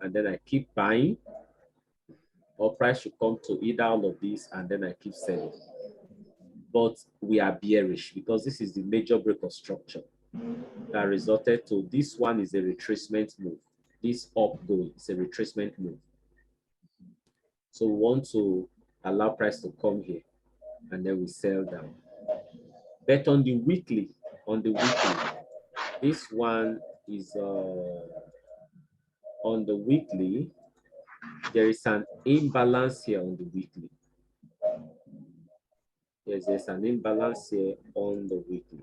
and then I keep buying, or price should come to either all of these, and then I keep selling. But we are bearish because this is the major break of structure that resulted to this one is a retracement move. This upgoing is a retracement move. So we want to allow price to come here, and then we sell down. But on the weekly, this one is on the weekly, there is an imbalance here on the weekly. Yes, there's an imbalance here on the weekly.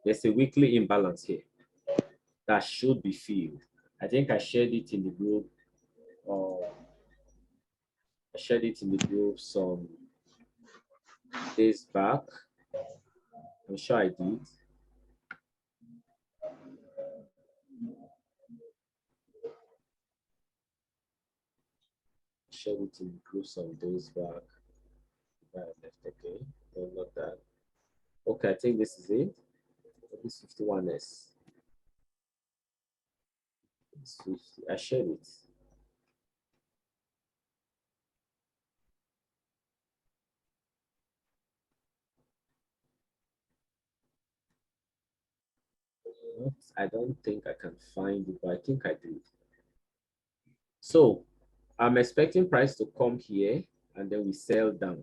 There's a weekly imbalance here that should be filled. I think I shared it in the group. I shared it in the group some days back. I'm sure I did. Shared it in the group some days back. I left. Okay, no, not that. Okay, I think this is it. This 51S. It's 50. I shared it. I don't think I can find it, but I think I did. So I'm expecting price to come here and then we sell down.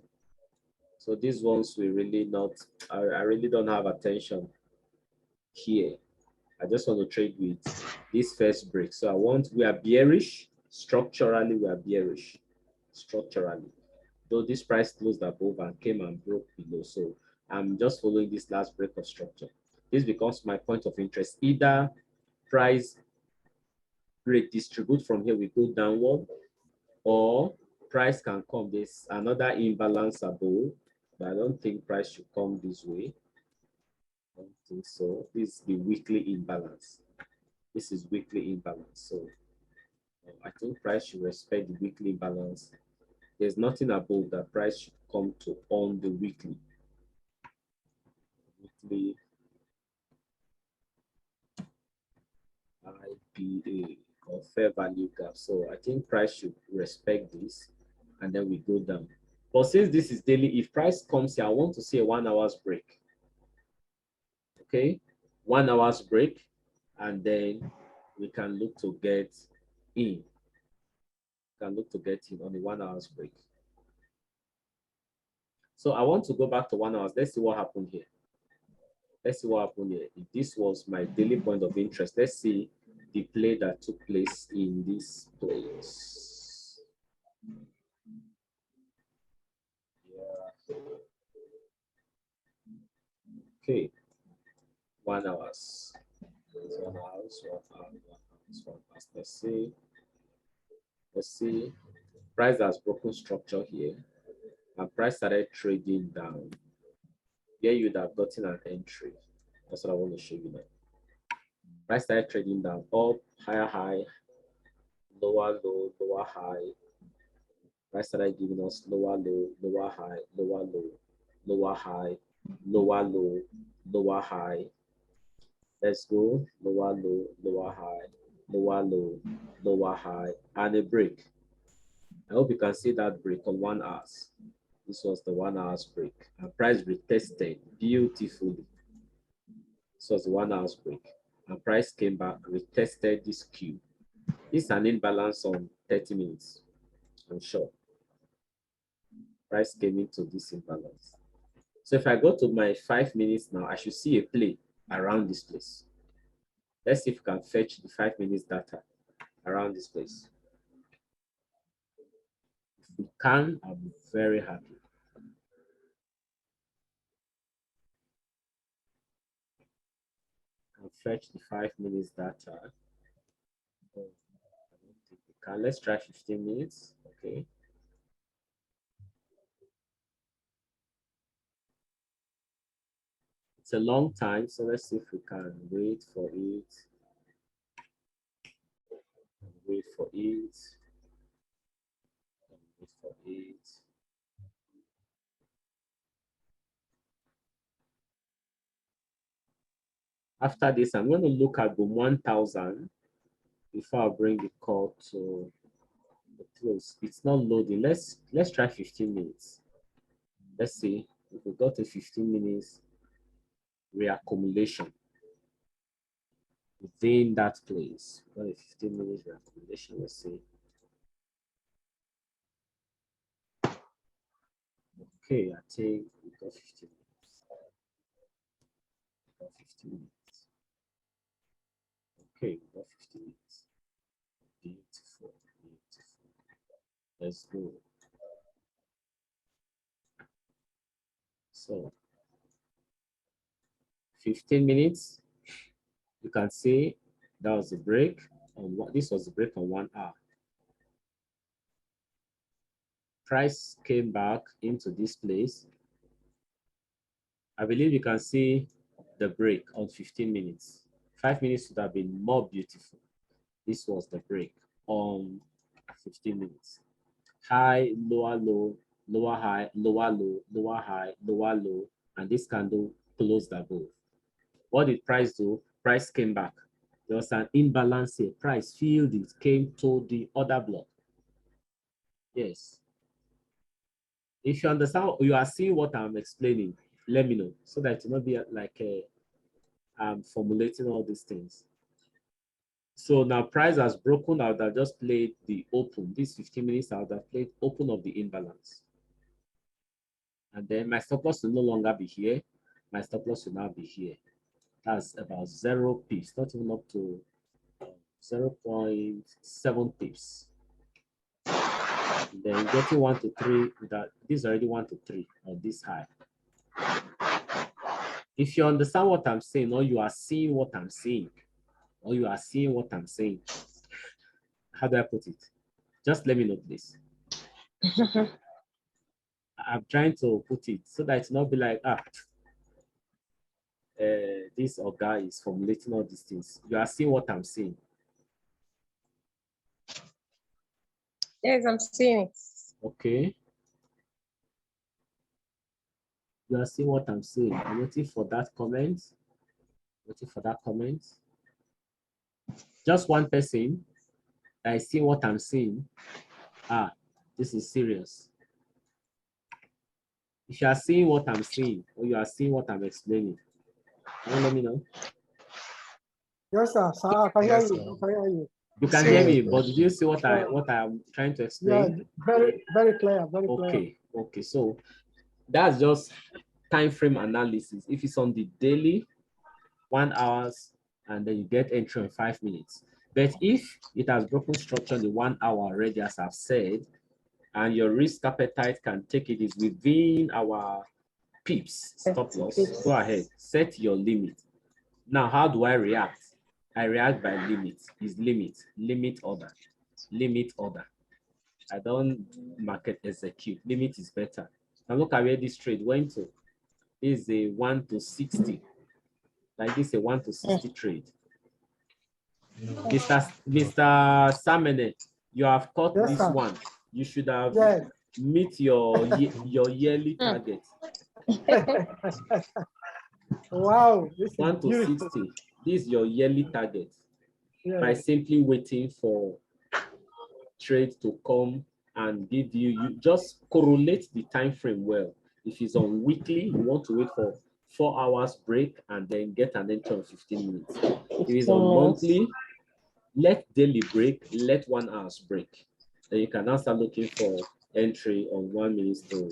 So these ones we really not, I really don't have attention here. I just want to trade with this first break. So we are bearish. Structurally, we are bearish. Structurally. Though this price closed above and came and broke below. So I'm just following this last break of structure. This becomes my point of interest. Either price redistribute from here, we go downward, or price can come. There's another imbalance above, but I don't think price should come this way. I don't think so. This is the weekly imbalance. This is weekly imbalance. So I think price should respect the weekly imbalance. There's nothing above that price should come to on the weekly. Weekly IPA or fair value gap. So I think price should respect this, and then we go down. But since this is daily, if price comes here, I want to see a 1 hour's break. Okay, 1 hour's break, and then we can look to get in. Can look to get in on the 1 hour's break. So I want to go back to 1 hour. Let's see what happened here. Let's see what happened here. If this was my daily point of interest, let's see the play that took place in this place. Yeah. Okay. 1 hour. 1 hour. 1 hour. Let's see. Let's see. Price has broken structure here, and price started trading down. Here you'd have gotten an entry. That's what I want to show you now. Price started trading down, up, higher high, lower low, lower high. Price started giving us lower low, lower high, lower low, lower high, lower low, lower high. Let's go, lower low, lower high, lower low, lower high, and a break. I hope you can see that break on 1 hour. This was the 1 hour's break. And price retested beautifully. This was the 1 hour's break. And price came back, retested this Q. This is an imbalance on 30 minutes, I'm sure. Price came into this imbalance. So if I go to my 5 minutes now, I should see a play around this place. Let's see if we can fetch the 5 minutes data around this place. we can, I'll be very happy. I'll fetch the 5 minutes data. Oh, I don't think we can. Let's try 15 minutes. Okay. It's a long time, so let's see if we can wait for it. Wait for it. Wait for it. After this, I'm going to look at the 1000 before I bring the call to the close. It's not loading. Let's try 15 minutes. Let's see if we got a 15 minutes reaccumulation within that place. Got a 15 minutes reaccumulation. Let's see. Okay, I think we got 15 minutes. We got 15 minutes. Okay, we got 15 minutes. Beautiful, beautiful. Let's go. So 15 minutes, you can see that was a break on what this was a break on 1 hour. Price came back into this place. I believe you can see the break on 15 minutes. 5 minutes would have been more beautiful. This was the break on 15 minutes. High, lower, low, lower, high, lower, low, lower, high, lower, low, and this candle closed above. What did price do? Price came back. There was an imbalance here. Price filled it, came to the other block. Yes. If you understand, you are seeing what I'm explaining, let me know so that it will not be like I'm formulating all these things. So now price has broken out. I just played the open. This 15 minutes out, I played open of the imbalance. And then my stop loss will no longer be here. My stop loss will now be here. That's about 0 pips, not even up to 0.7 pips. Then getting 1 to 3, that this is already 1 to 3 on this high. If you understand what I'm saying, or you are seeing what I'm saying, or you are seeing what I'm saying, how do I put it? Just let me know, please. I'm trying to put it so that it's not be like, this guy is formulating all these things. You are seeing what I'm saying. Yes, I'm seeing it. Okay. You are seeing what I'm saying. I'm waiting for that comment. Waiting for that comment. Just one person that is seeing what I'm saying. This is serious. If you are seeing what I'm saying, or you are seeing what I'm explaining, let me know. Yes, sir. I can hear Yes, you. sir. I can hear you. You can hear me, but did you see what I'm trying to explain? Yeah, very clear, very clear. Okay. So that's just time frame analysis. If it's on the daily, 1 hour, and then you get entry in 5 minutes. But if it has broken structure in the 1 hour already, as I've said, and your risk appetite can take it is within our pips stop loss, go ahead, set your limit. Now, how do I react? I react by limit. Is limit order. I don't market execute. Limit is better. Now look at where this trade went to. This is a 1 to 60. Like this, a 1 to 60 trade. Mr. Samene, you have caught Yes, this sir. one. You should have Yes. meet your yearly target. Wow, this is 1 to beautiful. 60. This is your yearly target. Yes. By simply waiting for trade to come and give you just correlate the time frame well. If it's on weekly, you want to wait for 4 hours break and then get an entry on 15 minutes. If it's on monthly, let daily break, let 1 hour's break. Then you can now start looking for entry on 1 minute to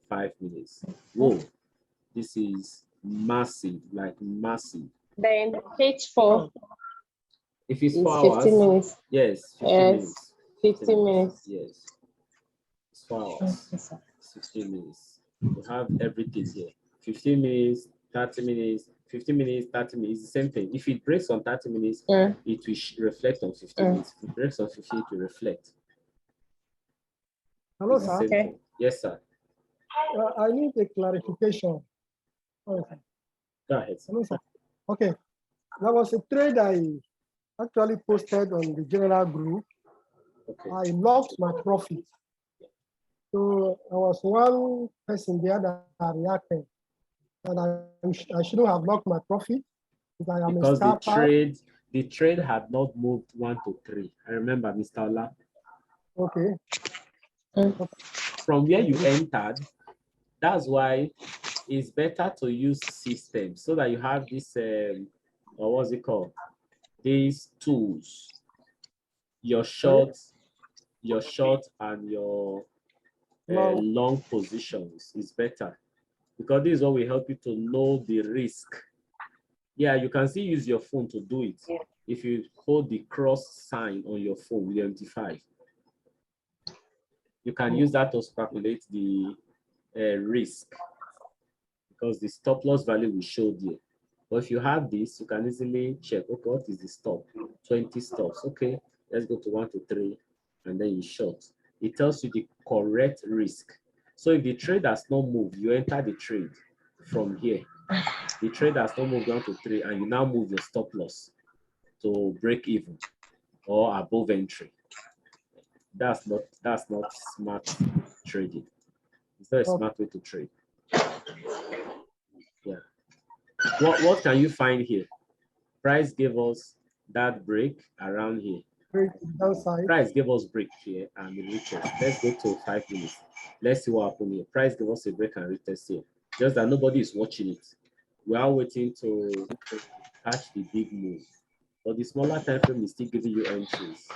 5 minutes. Whoa, this is massive, like massive. Then H4 If it's is 4 hours, 15 minutes. yes, 15 Yes, minutes. 15 minutes. Yes. 4 hours, Yes, sir. 15 minutes. You have everything here. 15 minutes, 30 minutes, 15 minutes, 30 minutes, the same thing. If it breaks on 30 minutes, Mm. it will reflect on 15 minutes. If it breaks on 15, it will reflect. Hello, It's the sir. same Okay. thing. Yes, sir. I need a clarification. Okay. Go ahead, sir. Hello, sir. Okay. There was a trade I actually posted on the general group. Okay. I lost my profit. So there was one person there that reacted, and I shouldn't have lost my profit because I am Because a scalper. the trade had not moved 1 to 3. I remember, Mr. Ola. Okay. From where you entered, that's why it's better to use systems so that you have this, or what's it called? These tools, your short and your long positions is better, because this is what will help you to know the risk. Yeah, you can still use your phone to do it. If you hold the cross sign on your phone with MT5, you can use that to calculate the risk, because the stop loss value will show there. But if you have this, you can easily check, okay, what is the stop? 20 stops. Okay, let's go to 1 to 3, and then you short. It tells you the correct risk. So if the trade has not moved, you enter the trade from here. The trade has not moved 1 to 3, and you now move your stop loss to break even or above entry. That's not smart trading. It's not a smart way to trade. Yeah. What can you find here? Price gave us that break around here. Downside. Price gave us break here and the retest. Let's go to 5 minutes. Let's see what happened here. Price gave us a break and retest here. Just that nobody is watching it. We are waiting to catch the big move. But the smaller time frame is still giving you entries.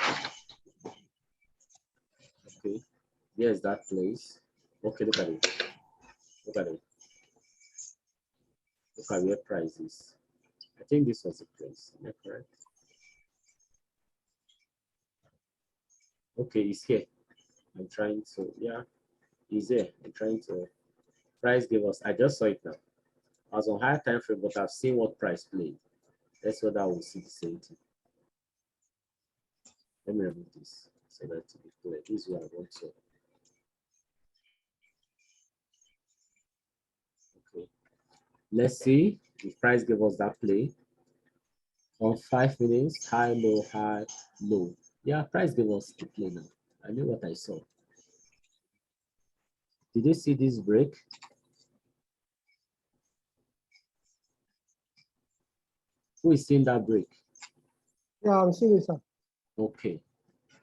Okay, here's that place. Okay, look at it. Look at it. Look at where price is. I think this was the place. Am I correct? Okay, it's here. I'm trying to, yeah, it's there. I'm trying to, price gave us, I just saw it now. I was on higher time frame, but I've seen what price played. That's what I will see the same thing. Let me remove this so that to be clear. This is what I want to. Okay. Let's see if price gave us that play. On 5 minutes, high, low. Yeah, price gave us the play now. I knew what I saw. Did you see this break? Who is seeing that break? Yeah, I'm seeing it, sir. Okay.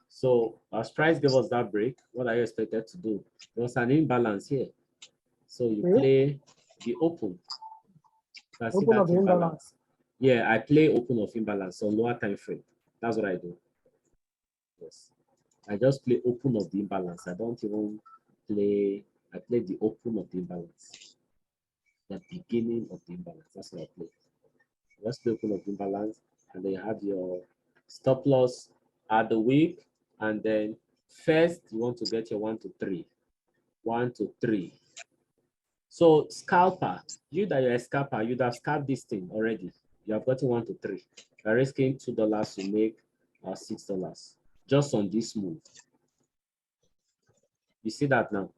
So as price gave us that break, what are you expected to do? There was an imbalance here. So you play the open. I see Open that of the imbalance. Yeah, I play open of imbalance on lower time frame. That's what I do. Yes. I just play open of the imbalance. I don't even play, I play the open of the imbalance. The beginning of the imbalance. That's what I play. Just play open of the imbalance, and then you have your stop loss at the week, and then first you want to get your 1 to 3. 1 to 3. So scalper, you that you're a scalper, you'd have scalped this thing already. You have gotten 1 to 3. You're risking $2 to make $6 just on this move. You see that now?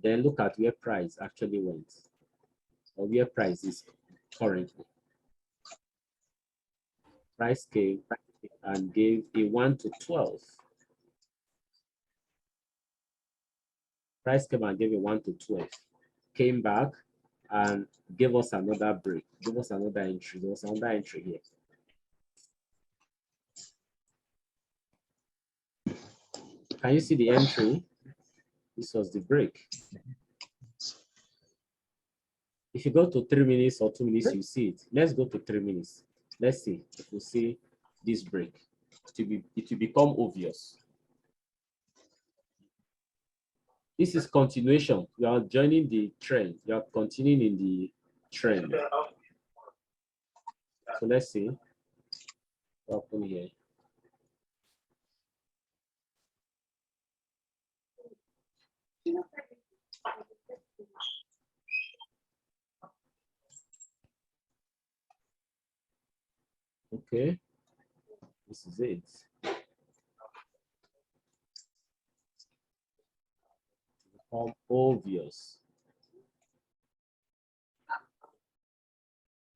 Then look at where price actually went, or where price is currently. Price came and gave a 1 to 12. Price came and gave a 1 to 12. Came back and gave us another break. Give us another entry. There was another entry here. Can you see the entry? This was the break. If you go to 3 minutes or 2 minutes, you see it. Let's go to 3 minutes. Let's see if we see this break. It will become obvious. This is continuation. You are joining the trend. You are continuing in the trend. So let's see what happened here. Okay, this is it. Become obvious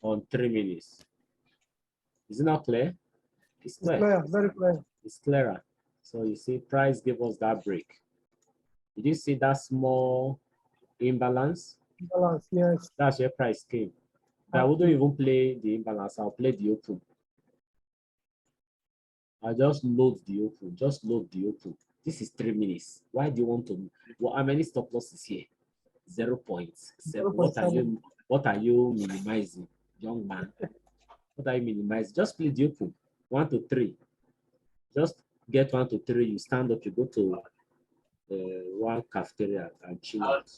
on 3 minutes. Is it not clear? It's It's clear. clear, very clear. It's clearer. So you see, price gave us that break. Did you see that small imbalance? Balance, yes. That's where price came. But I wouldn't even play the imbalance. I'll play the open. I just load the open. Just load the open. This is 3 minutes. Why do you want to? Well, how many stop losses here? 0.7. What are you minimizing, young man? What are you minimizing? Just play the open. 1 to 3. Just get 1 to 3. You stand up. You go to one cafeteria and chill out.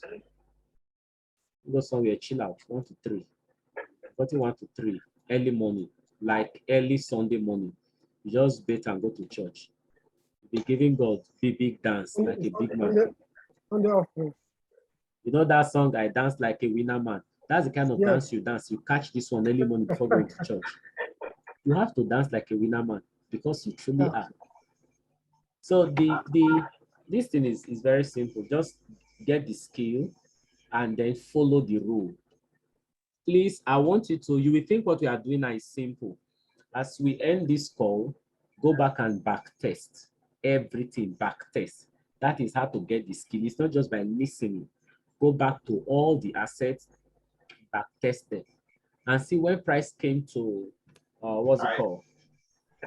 You go somewhere, chill out. 1 to 3. 1 to 3. Early morning, like early Sunday morning. You just bet and go to church. Be giving God big dance like a big man. On the offering. You know that song, I dance like a winner man. That's the kind of dance you dance. You catch this one early morning before going to church. You have to dance like a winner man because you truly are. So this thing is very simple. Just get the skill and then follow the rule. Please, I want you to, you will think what we are doing now is simple. As we end this call, go back and back test everything, back test. That is how to get the skill. It's not just by listening. Go back to all the assets, back test them, and see when price came to, what's it called?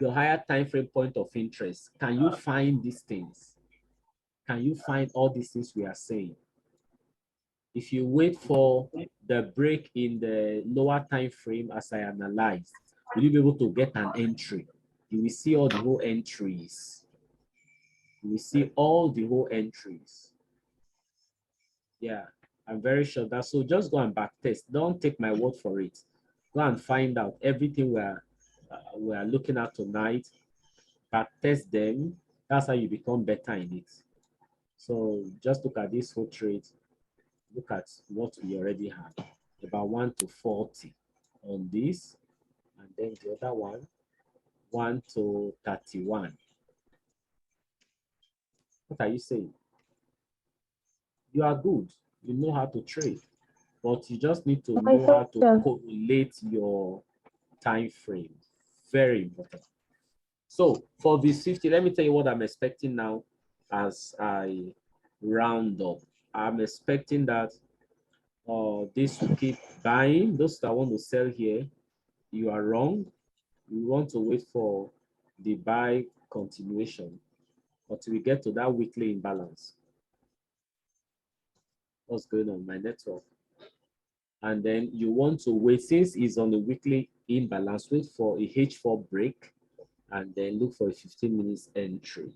Your higher time frame point of interest. Can you find these things? Can you find all these things we are saying? If you wait for the break in the lower time frame as I analyzed, will you be able to get an entry? You will see all the whole entries. You will see all the whole entries. Yeah, I'm very sure that. So just go and back test. Don't take my word for it. Go and find out everything we are looking at tonight. Back test them. That's how you become better in it. So just look at this whole trade. Look at what we already have. About 1 to 40 on this. And then the other one, 1 to 31. What are you saying? You are good. You know how to trade. But you just need to know how to correlate your time frame. Very important. So for this 50, let me tell you what I'm expecting now as I round up. I'm expecting that this will keep buying. Those that want to sell here, you are wrong. You want to wait for the buy continuation until we get to that weekly imbalance. What's going on my network? And then you want to wait, since it's on the weekly imbalance, wait for a H4 break and then look for a 15 minutes entry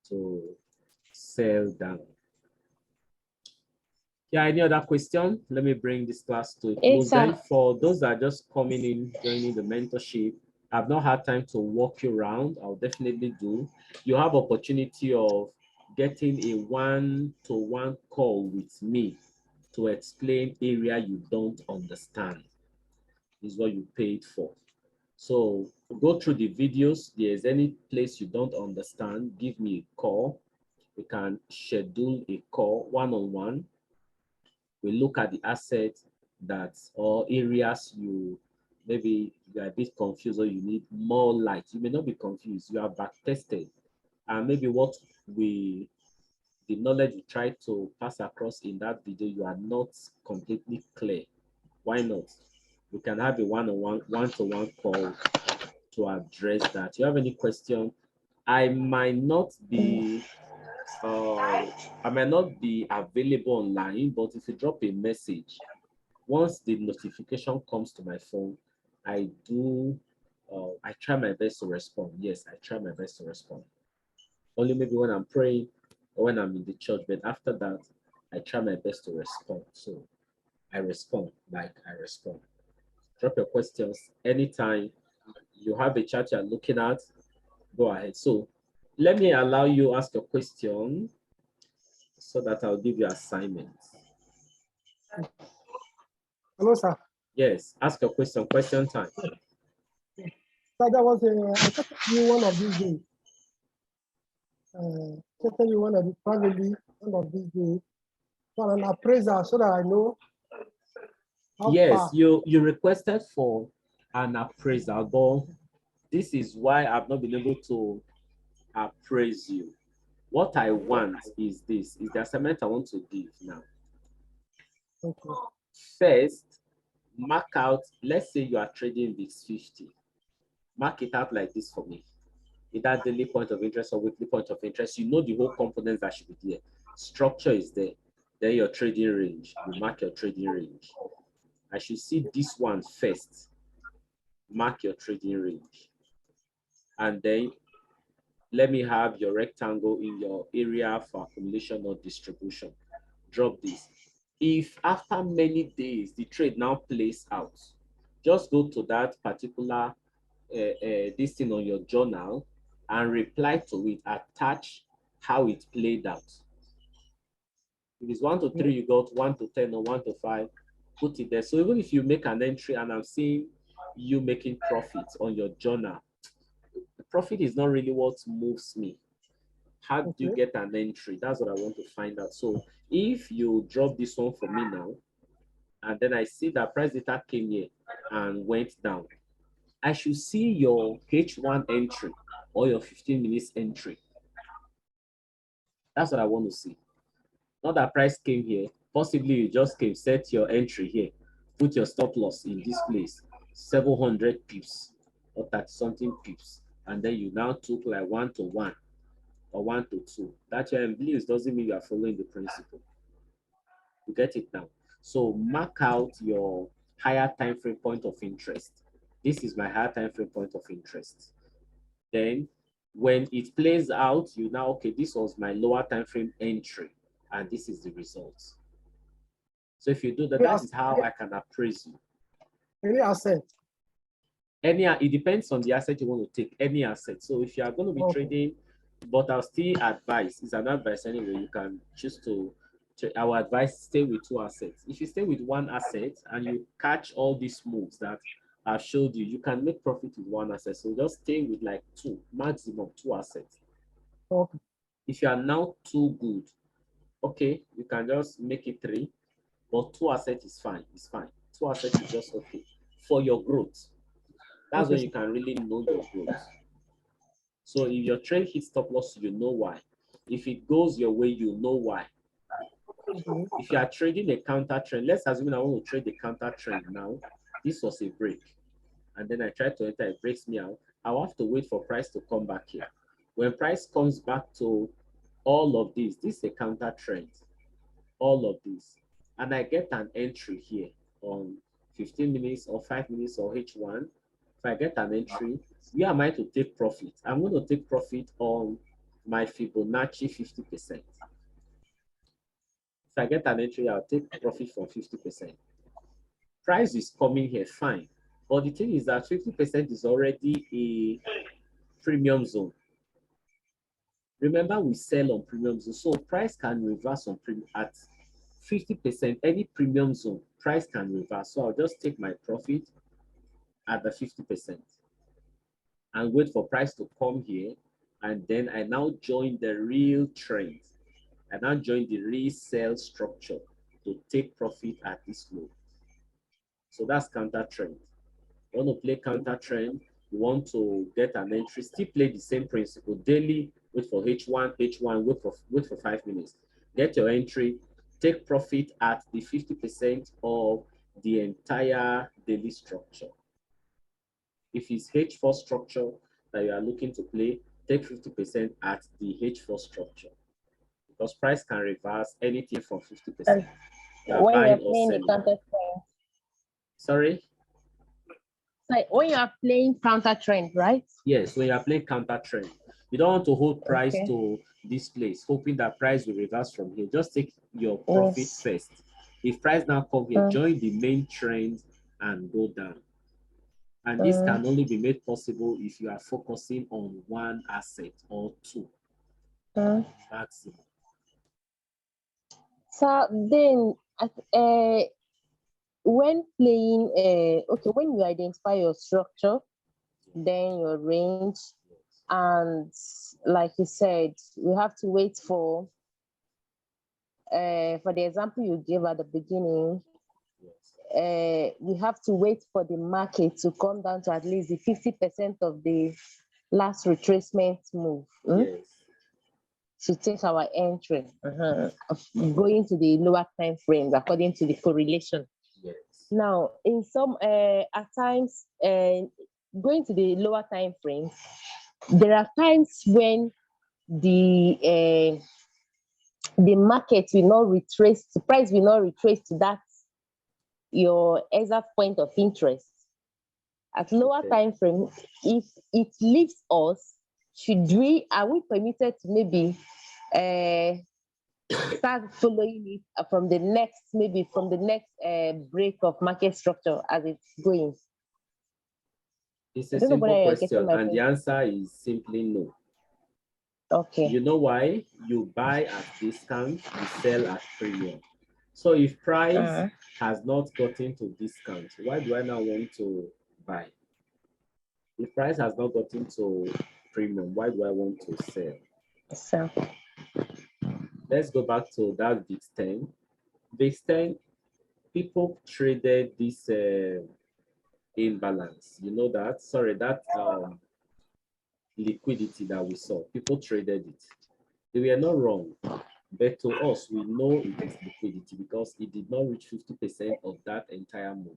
to sell down. Yeah, any other question? Let me bring this class to a close. Then for those that are just coming in, joining the mentorship, I've not had time to walk you around. I'll definitely do. You have opportunity of getting a one-to-one call with me to explain area you don't understand. Is what you paid for. So go through the videos. There's any place you don't understand, give me a call. We can schedule a call one-on-one. We look at the assets that or areas you maybe you are a bit confused or you need more light. You may not be confused. You are back tested, and maybe what the knowledge you try to pass across in that video, you are not completely clear. Why not? We can have a one-on-one, one-to-one call to address that. You have any question? I might not be available online, but if you drop a message, once the notification comes to my phone, I try my best to respond. Yes, I try my best to respond. Only maybe when I'm praying or when I'm in the church, but after that, I try my best to respond. So I respond, Drop your questions anytime. You have a chat you're looking at, go ahead. So let me allow you ask a question. so that I'll give you assignments. Hello, sir. Yes, ask your question. Question time. So there was I texted you one of these days. Texted you one of the privately one of these days for an appraiser so that I know how Yes, far. you requested for an appraisal, but this is why I've not been able to appraise you. What I want is this, is the assignment I want to give now. Okay. First, mark out, let's say you are trading VIX 50. Mark it out like this for me. Either daily point of interest or weekly point of interest. You know the whole components that should be there. Structure is there. Then your trading range. You mark your trading range. I should see this one first. Mark your trading range. And then let me have your rectangle in your area for accumulation or distribution. Drop this. If after many days the trade now plays out, just go to that particular this thing on your journal and reply to it, attach how it played out. If it's 1 to 3, you got 1 to 10 or 1 to 5, put it there. So even if you make an entry and I'm seeing you making profits on your journal, the profit is not really what moves me. How do you get an entry? That's what I want to find out. So if you drop this one for me now, and then I see that price data came here and went down, I should see your H1 entry or your 15 minutes entry. That's what I want to see. Not that price came here. Possibly you just came, set your entry here, put your stop loss in this place, 700 pips or 30 something pips, and then you now took like 1 to 1 or 1 to 2. That you're in blues doesn't mean you are following the principle. You get it now. So mark out your higher time frame point of interest. This is my higher time frame point of interest. Then when it plays out, you now, okay, this was my lower time frame entry, and this is the result. So if you do that, that is how I can appraise you. Any asset? It depends on the asset you want to take, any asset. So if you are going to be trading, but I'll still advise, it's an advice anyway, you can choose to, our advice, stay with 2 assets. If you stay with 1 asset and you catch all these moves that I've showed you, you can make profit with 1 asset. So just stay with like 2, maximum 2 assets. Okay. If you are now too good, okay, you can just make it 3, but 2 assets is fine, it's fine. 2 assets is just okay for your growth. That's when you can really know your growth. So if your trade hits stop loss, you know why. If it goes your way, you know why. If you are trading a counter trend, let's assume I want to trade the counter trend now. This was a break. And then I try to enter, it breaks me out. I'll have to wait for price to come back here. When price comes back to all of this is a counter trend. All of this. And I get an entry here on 15 minutes or 5 minutes or H1. If I get an entry, where am I to take profit? I'm going to take profit on my Fibonacci 50%. If I get an entry, I'll take profit from 50%. Price is coming here, fine. But the thing is that 50% is already a premium zone. Remember, we sell on premium zone, so price can reverse on premium at 50%, any premium zone, price can reverse. So I'll just take my profit at the 50% and wait for price to come here. And then I now join the real trend. I now join the resell structure to take profit at this low. So that's counter trend. You want to play counter trend, you want to get an entry, still play the same principle. Daily, wait for H1, wait for 5 minutes. Get your entry, take profit at the 50% of the entire daily structure. If it's H4 structure that you are looking to play, take 50% at the H4 structure. Because price can reverse anything from 50%. When you're playing the counter trend. Sorry? Like when you are playing counter trend, right? Yes, when you are playing counter trend. You don't want to hold price to this place, hoping that price will reverse from here. Just take your profit first. If price now come here, join the main trend and go down. And this can only be made possible if you are focusing on 1 asset or 2 maximum. So then, when playing, okay, when you identify your structure, then your range, and like you said, we have to wait for the example you gave at the beginning, we have to wait for the market to come down to at least the 50% of the last retracement move. Yes. To take our entry, going to the lower time frames according to the correlation. Yes. Now, in some at times, going to the lower time frames, there are times when the market will not retrace, the price will not retrace to that your exact point of interest. At lower time frame, if it leaves us, are we permitted to maybe start following it from the next break of market structure as it's going? It's a simple question, and the answer is simply no. Okay. You know why? You buy at discount, you sell at premium. So if price has not gotten to discount, why do I now want to buy? If price has not gotten to premium, why do I want to sell? So let's go back to that VIX 10. VIX 10, people traded this imbalance. You know that? Sorry, that liquidity that we saw. People traded it. They were not wrong. But to us, we know it is liquidity because it did not reach 50% of that entire move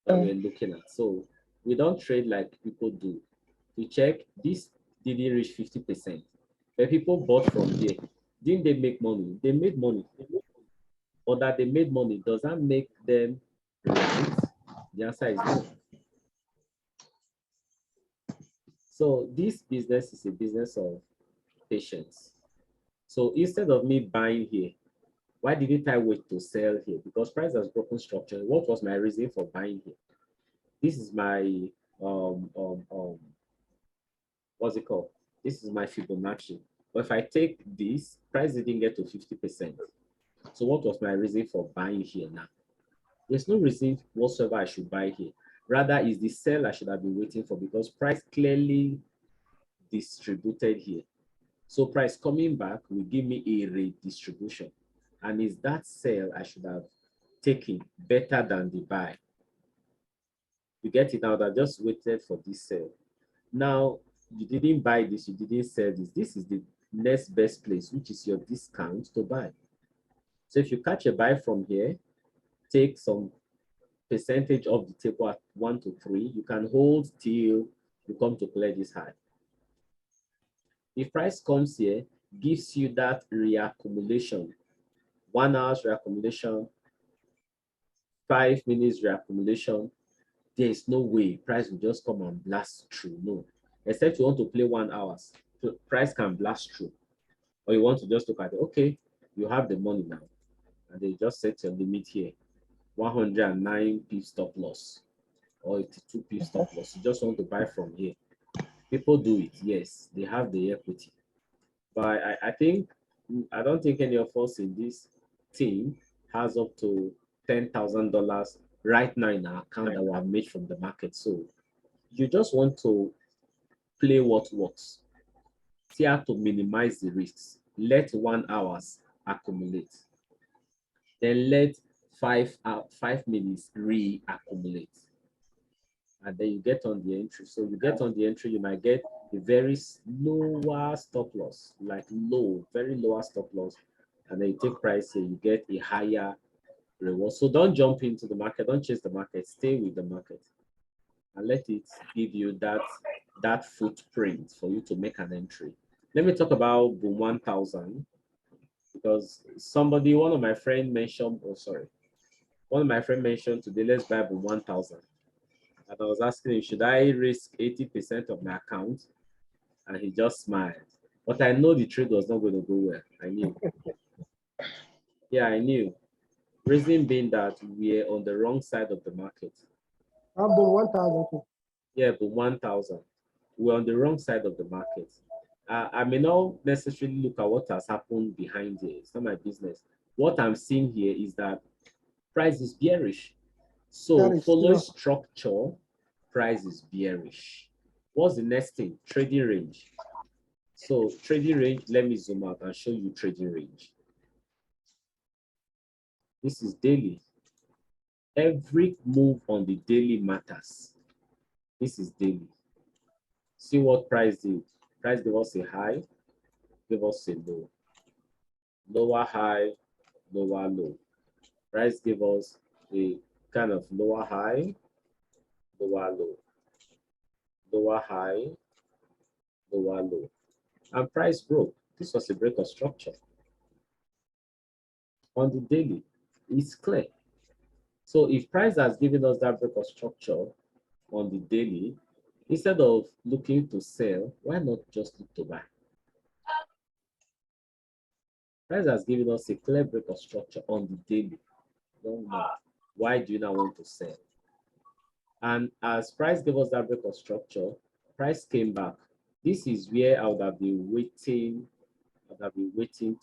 that we're looking at. So we don't trade like people do. We check, this didn't reach 50%. But people bought from here. Didn't they make money? They made money. But that they made money, does that make them right? The answer is no. So this business is a business of patience. So instead of me buying here, why didn't I wait to sell here? Because price has broken structure. What was my reason for buying here? This is my what's it called? This is my Fibonacci. But if I take this, price didn't get to 50%. So what was my reason for buying here now? There's no reason whatsoever I should buy here. Rather, is the sell I should have been waiting for because price clearly distributed here. So price coming back will give me a redistribution. And is that sell I should have taken better than the buy? You get it now? That just waited for this sell. Now, you didn't buy this, you didn't sell this. This is the next best place, which is your discount to buy. So if you catch a buy from here, take some percentage of the table at 1 to 3, you can hold till you come to clear this high. If price comes here, gives you that reaccumulation, 1 hour reaccumulation, 5 minutes reaccumulation, there is no way price will just come and blast through. No, except you want to play 1 hour, so price can blast through. Or you want to just look at it, okay, you have the money now, and they just set your limit here, 109 pips stop loss, or 82 pips stop loss. You just want to buy from here. People do it, yes, they have the equity. But I don't think any of us in this team has up to $10,000 right now in our account that we have made from the market. So you just want to play what works. See how to minimize the risks. Let 1 hour accumulate. Then let 5 minutes reaccumulate. And then you get on the entry. So you get on the entry, you might get a very lower stop loss, like very lower stop loss. And then you take price here, you get a higher reward. So don't jump into the market, don't chase the market, stay with the market. And let it give you that footprint for you to make an entry. Let me talk about Boom 1000 because one of my friends mentioned today, let's buy Boom 1000. And I was asking him, should I risk 80% of my account? And he just smiled. But I know the trade was not going to go well. I knew. Yeah, I knew. Reason being that we're on the wrong side of the market. Boom 1000. Yeah, Boom 1000. We're on the wrong side of the market. I may not necessarily look at what has happened behind it. It's not my business. What I'm seeing here is that price is bearish. So Bearish, following yeah. structure, price is bearish. What's the next thing? Trading range. So trading range, let me zoom out and show you trading range. This is daily. Every move on the daily matters. This is daily. See what price did. Price gave us a high, give us a low. Lower high, lower low. Price gave us a kind of lower high, lower low. Lower high, lower low. And price broke. This was a break of structure. On the daily, it's clear. So if price has given us that break of structure on the daily, instead of looking to sell, why not just look to buy? Price has given us a clear break of structure on the daily. Don't know. Why do you now want to sell? And as price gave us that break of structure, price came back. This is where I would have been waiting. I'd be waiting.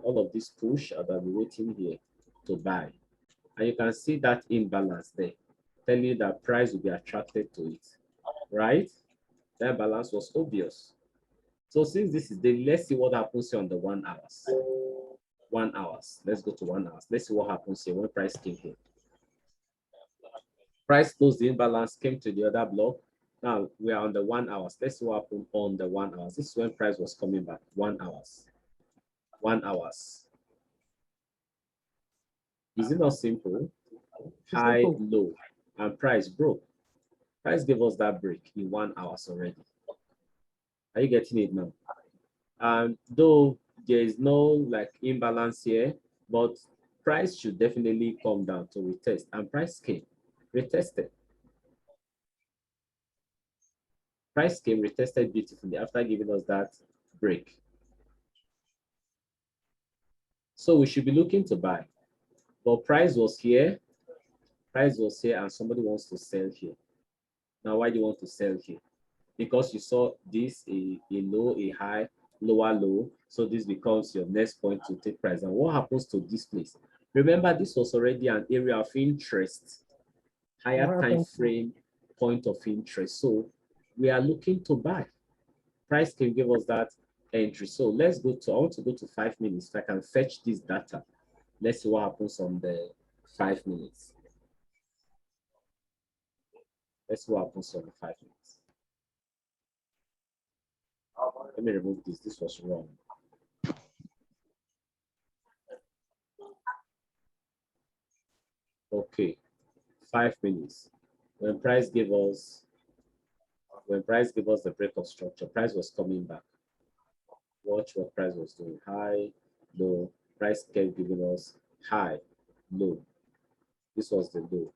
All of this push, I'd be waiting here to buy. And you can see that imbalance there, telling you that price will be attracted to it, right? That balance was obvious. So since this is daily, let's see what happens here on the 1 hours. 1 hours. Let's go to 1 hour. Let's see what happens here when price came here. Price closed the imbalance, came to the other block. Now we are on the 1 hours. Let's see what happened on the 1 hours. This is when price was coming back. 1 hours. 1 hours. Is it not simple? High, low, and price broke. Price gave us that break in 1 hour already. Are you getting it now? And though there is no like imbalance here, but price should definitely come down to retest. And price came, retested. Price came, retested beautifully after giving us that break. So we should be looking to buy. But price was here, and somebody wants to sell here. Now, why do you want to sell here? Because you saw this, a low, a high, lower low. So this becomes your next point to take price. And what happens to this place? Remember, this was already an area of interest, higher time frame point of interest. So we are looking to buy. Price can give us that entry. So let's go to, I want to go to 5 minutes. If I can fetch this data, let's see what happens on the 5 minutes. Let's see what happens on the 5 minutes. Let me remove this. This was wrong. Okay, 5 minutes. When price gave us the break of structure, price was coming back. Watch what price was doing. High, low. Price kept giving us high, low. This was the low.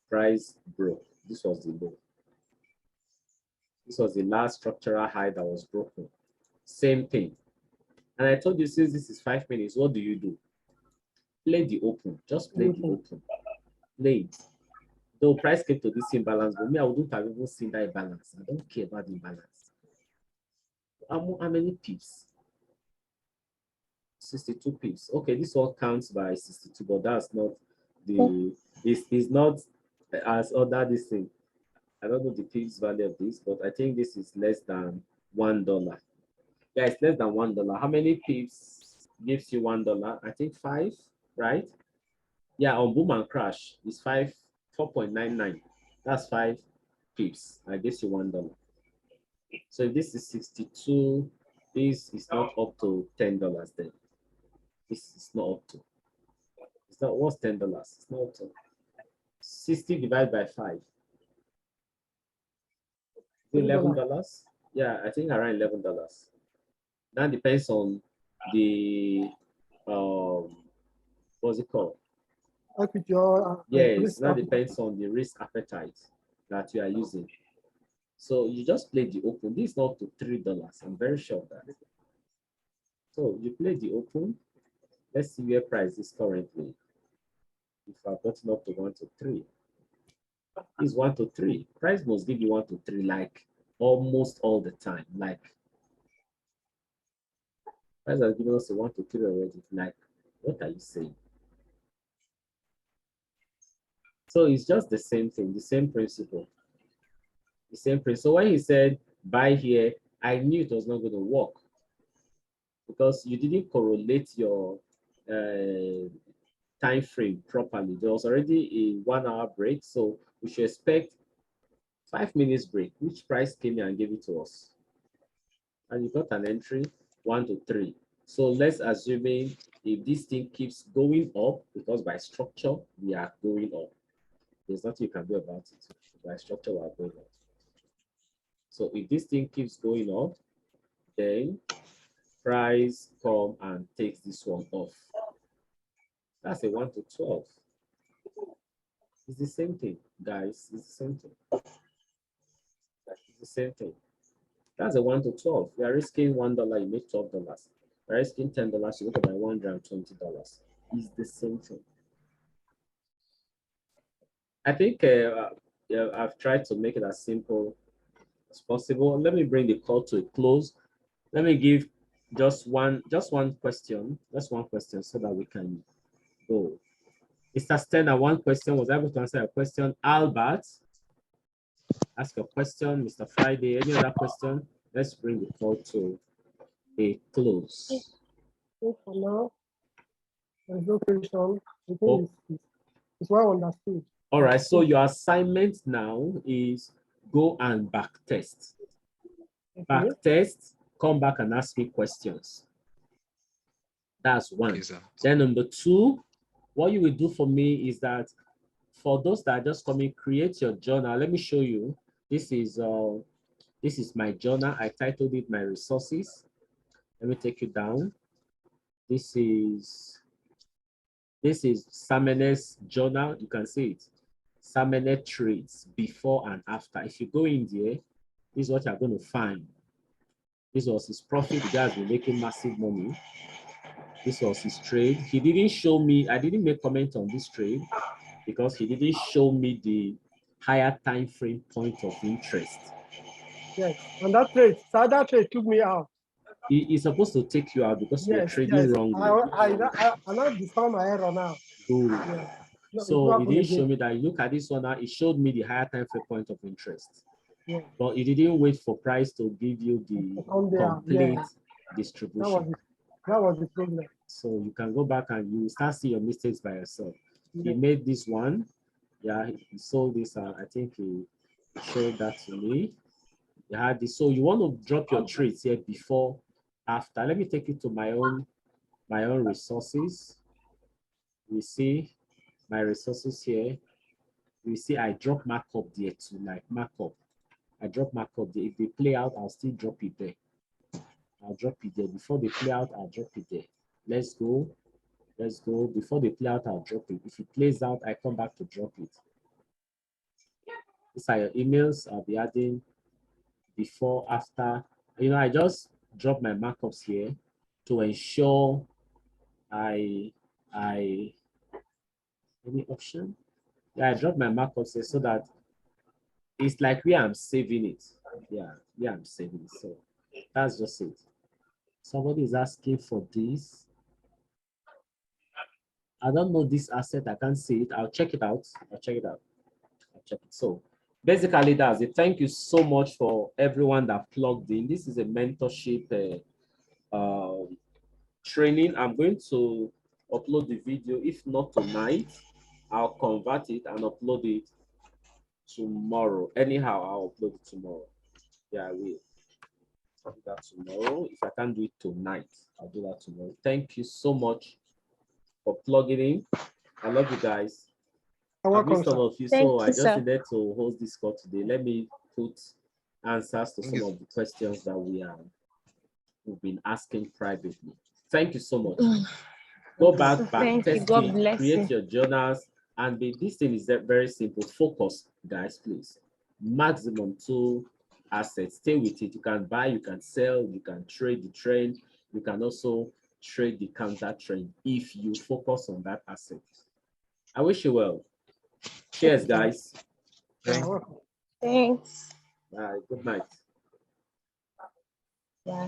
Price broke. This was the low. This was the last structural high that was broken. Same thing. And I told you, since this is 5 minutes, what do you do? Play the open. Just play the open. Play it. Though price came to this imbalance, but me, I wouldn't have even seen that imbalance. I don't care about the imbalance. How many pips? 62 pips. Okay, this one counts by 62, but that's not the, it's not as other this thing. I don't know the pips value of this, but I think this is less than $1. Yeah, it's less than $1. How many pips gives you $1? I think 5, right? Yeah, on boom and crash, it's 4.99. That's 5 pips. I guess you $1. So if this is 62, this is not up to $10 then. This is not up to. It's not, what's $10? It's not up to. 60 divided by 5. $11? Yeah, I think around $11. That depends on the what's it called? Yes, that depends on the risk appetite that you are using. So you just play the open. This is not to $3. I'm very sure of that. So you play the open. Let's see where price is currently. If I've gotten up to 1 to 3, it's 1 to 3. Price must give you 1 to 3, like almost all the time. Like, as I've given us a 1 to 3 already. Like, what are you saying? So it's just the same thing, the same principle. The same principle. So when he said buy here, I knew it was not going to work because you didn't correlate your time frame properly. There was already a 1 hour break, so we should expect 5 minutes break. Which price came here and gave it to us? And you got an entry 1 to 3. So let's assuming if this thing keeps going up, because by structure we are going up. There's nothing you can do about it. By structure we are going up. So if this thing keeps going up, then price come and takes this one off. That's a 1 to 12. It's the same thing, guys. It's the same thing. It's the same thing. That's a 1 to 12. You are risking $1, you make $12. You are risking $10, you look at $120. It's the same thing. I think I've tried to make it as simple as possible. Let me bring the call to a close. Let me give just one question, so that we can go. Mr. Stenner, one question. Was I able to answer a question? Albert, ask a question. Mr. Friday, any other question? Let's bring the call to a close. For now, there's no question. I think it's well understood. All right, so your assignment now is go and back test. Back test, come back and ask me questions. That's one. Yes, sir. Then number 2, what you will do for me is that for those that are just coming, create your journal. Let me show you. This is my journal. I titled it My Resources. Let me take you down. This is Samene's journal. You can see it. Samene trades before and after. If you go in there, this is what you're going to find. This was his profit. The guy has been making massive money. This was his trade. He didn't show me, I didn't make comment on this trade because he didn't show me the higher time frame point of interest. Yes, and that trade took me out. He's supposed to take you out because you're trading wrongly. I not discover my error now. Good. Yeah. No, so it didn't show me that. Look at this one now. It showed me the higher time frame point of interest. Yeah. But it didn't wait for price to give you the complete distribution. That was the problem. So you can go back and you start seeing your mistakes by yourself. Yeah. He made this one. Yeah, he sold this. I think he showed that to me. You had this. So you want to drop your trades here before, after. Let me take you to my own resources. You see my resources here. You see I drop markup there too, like markup. I drop markup there. If they play out, I'll still drop it there. I'll drop it there. Before they play out, I'll drop it there. Let's go. Let's go. Before they play out, I'll drop it. If it plays out, I come back to drop it. These are your emails. I'll be adding before, after. You know, I just drop my markups here to ensure any option. Yeah, I drop my markups here so that it's like where I'm saving it. Yeah, where I'm saving it. So that's just it. Somebody is asking for this. I don't know this asset. I can't see it. I'll check it out. I'll check it out. I'll check it. So basically, that's it. Thank you so much for everyone that plugged in. This is a mentorship training. I'm going to upload the video. If not tonight, I'll convert it and upload it tomorrow. Anyhow, I'll upload it tomorrow. Yeah, I will. I'll do that tomorrow. If I can't do it tonight, I'll do that tomorrow. Thank you so much for plugging in. I love you guys. I missed all of you, so I just needed to host this call today. Let me put answers to some of the questions that we've been asking privately. Thank you so much. Go back test it, create your journals, and this thing is very simple. Focus, guys, please. Maximum 2 assets. Stay with it. You can buy, you can sell, you can trade the trend. You can also trade the counter trend if you focus on that asset. I wish you well. Cheers, guys. Thanks. Bye. Good night.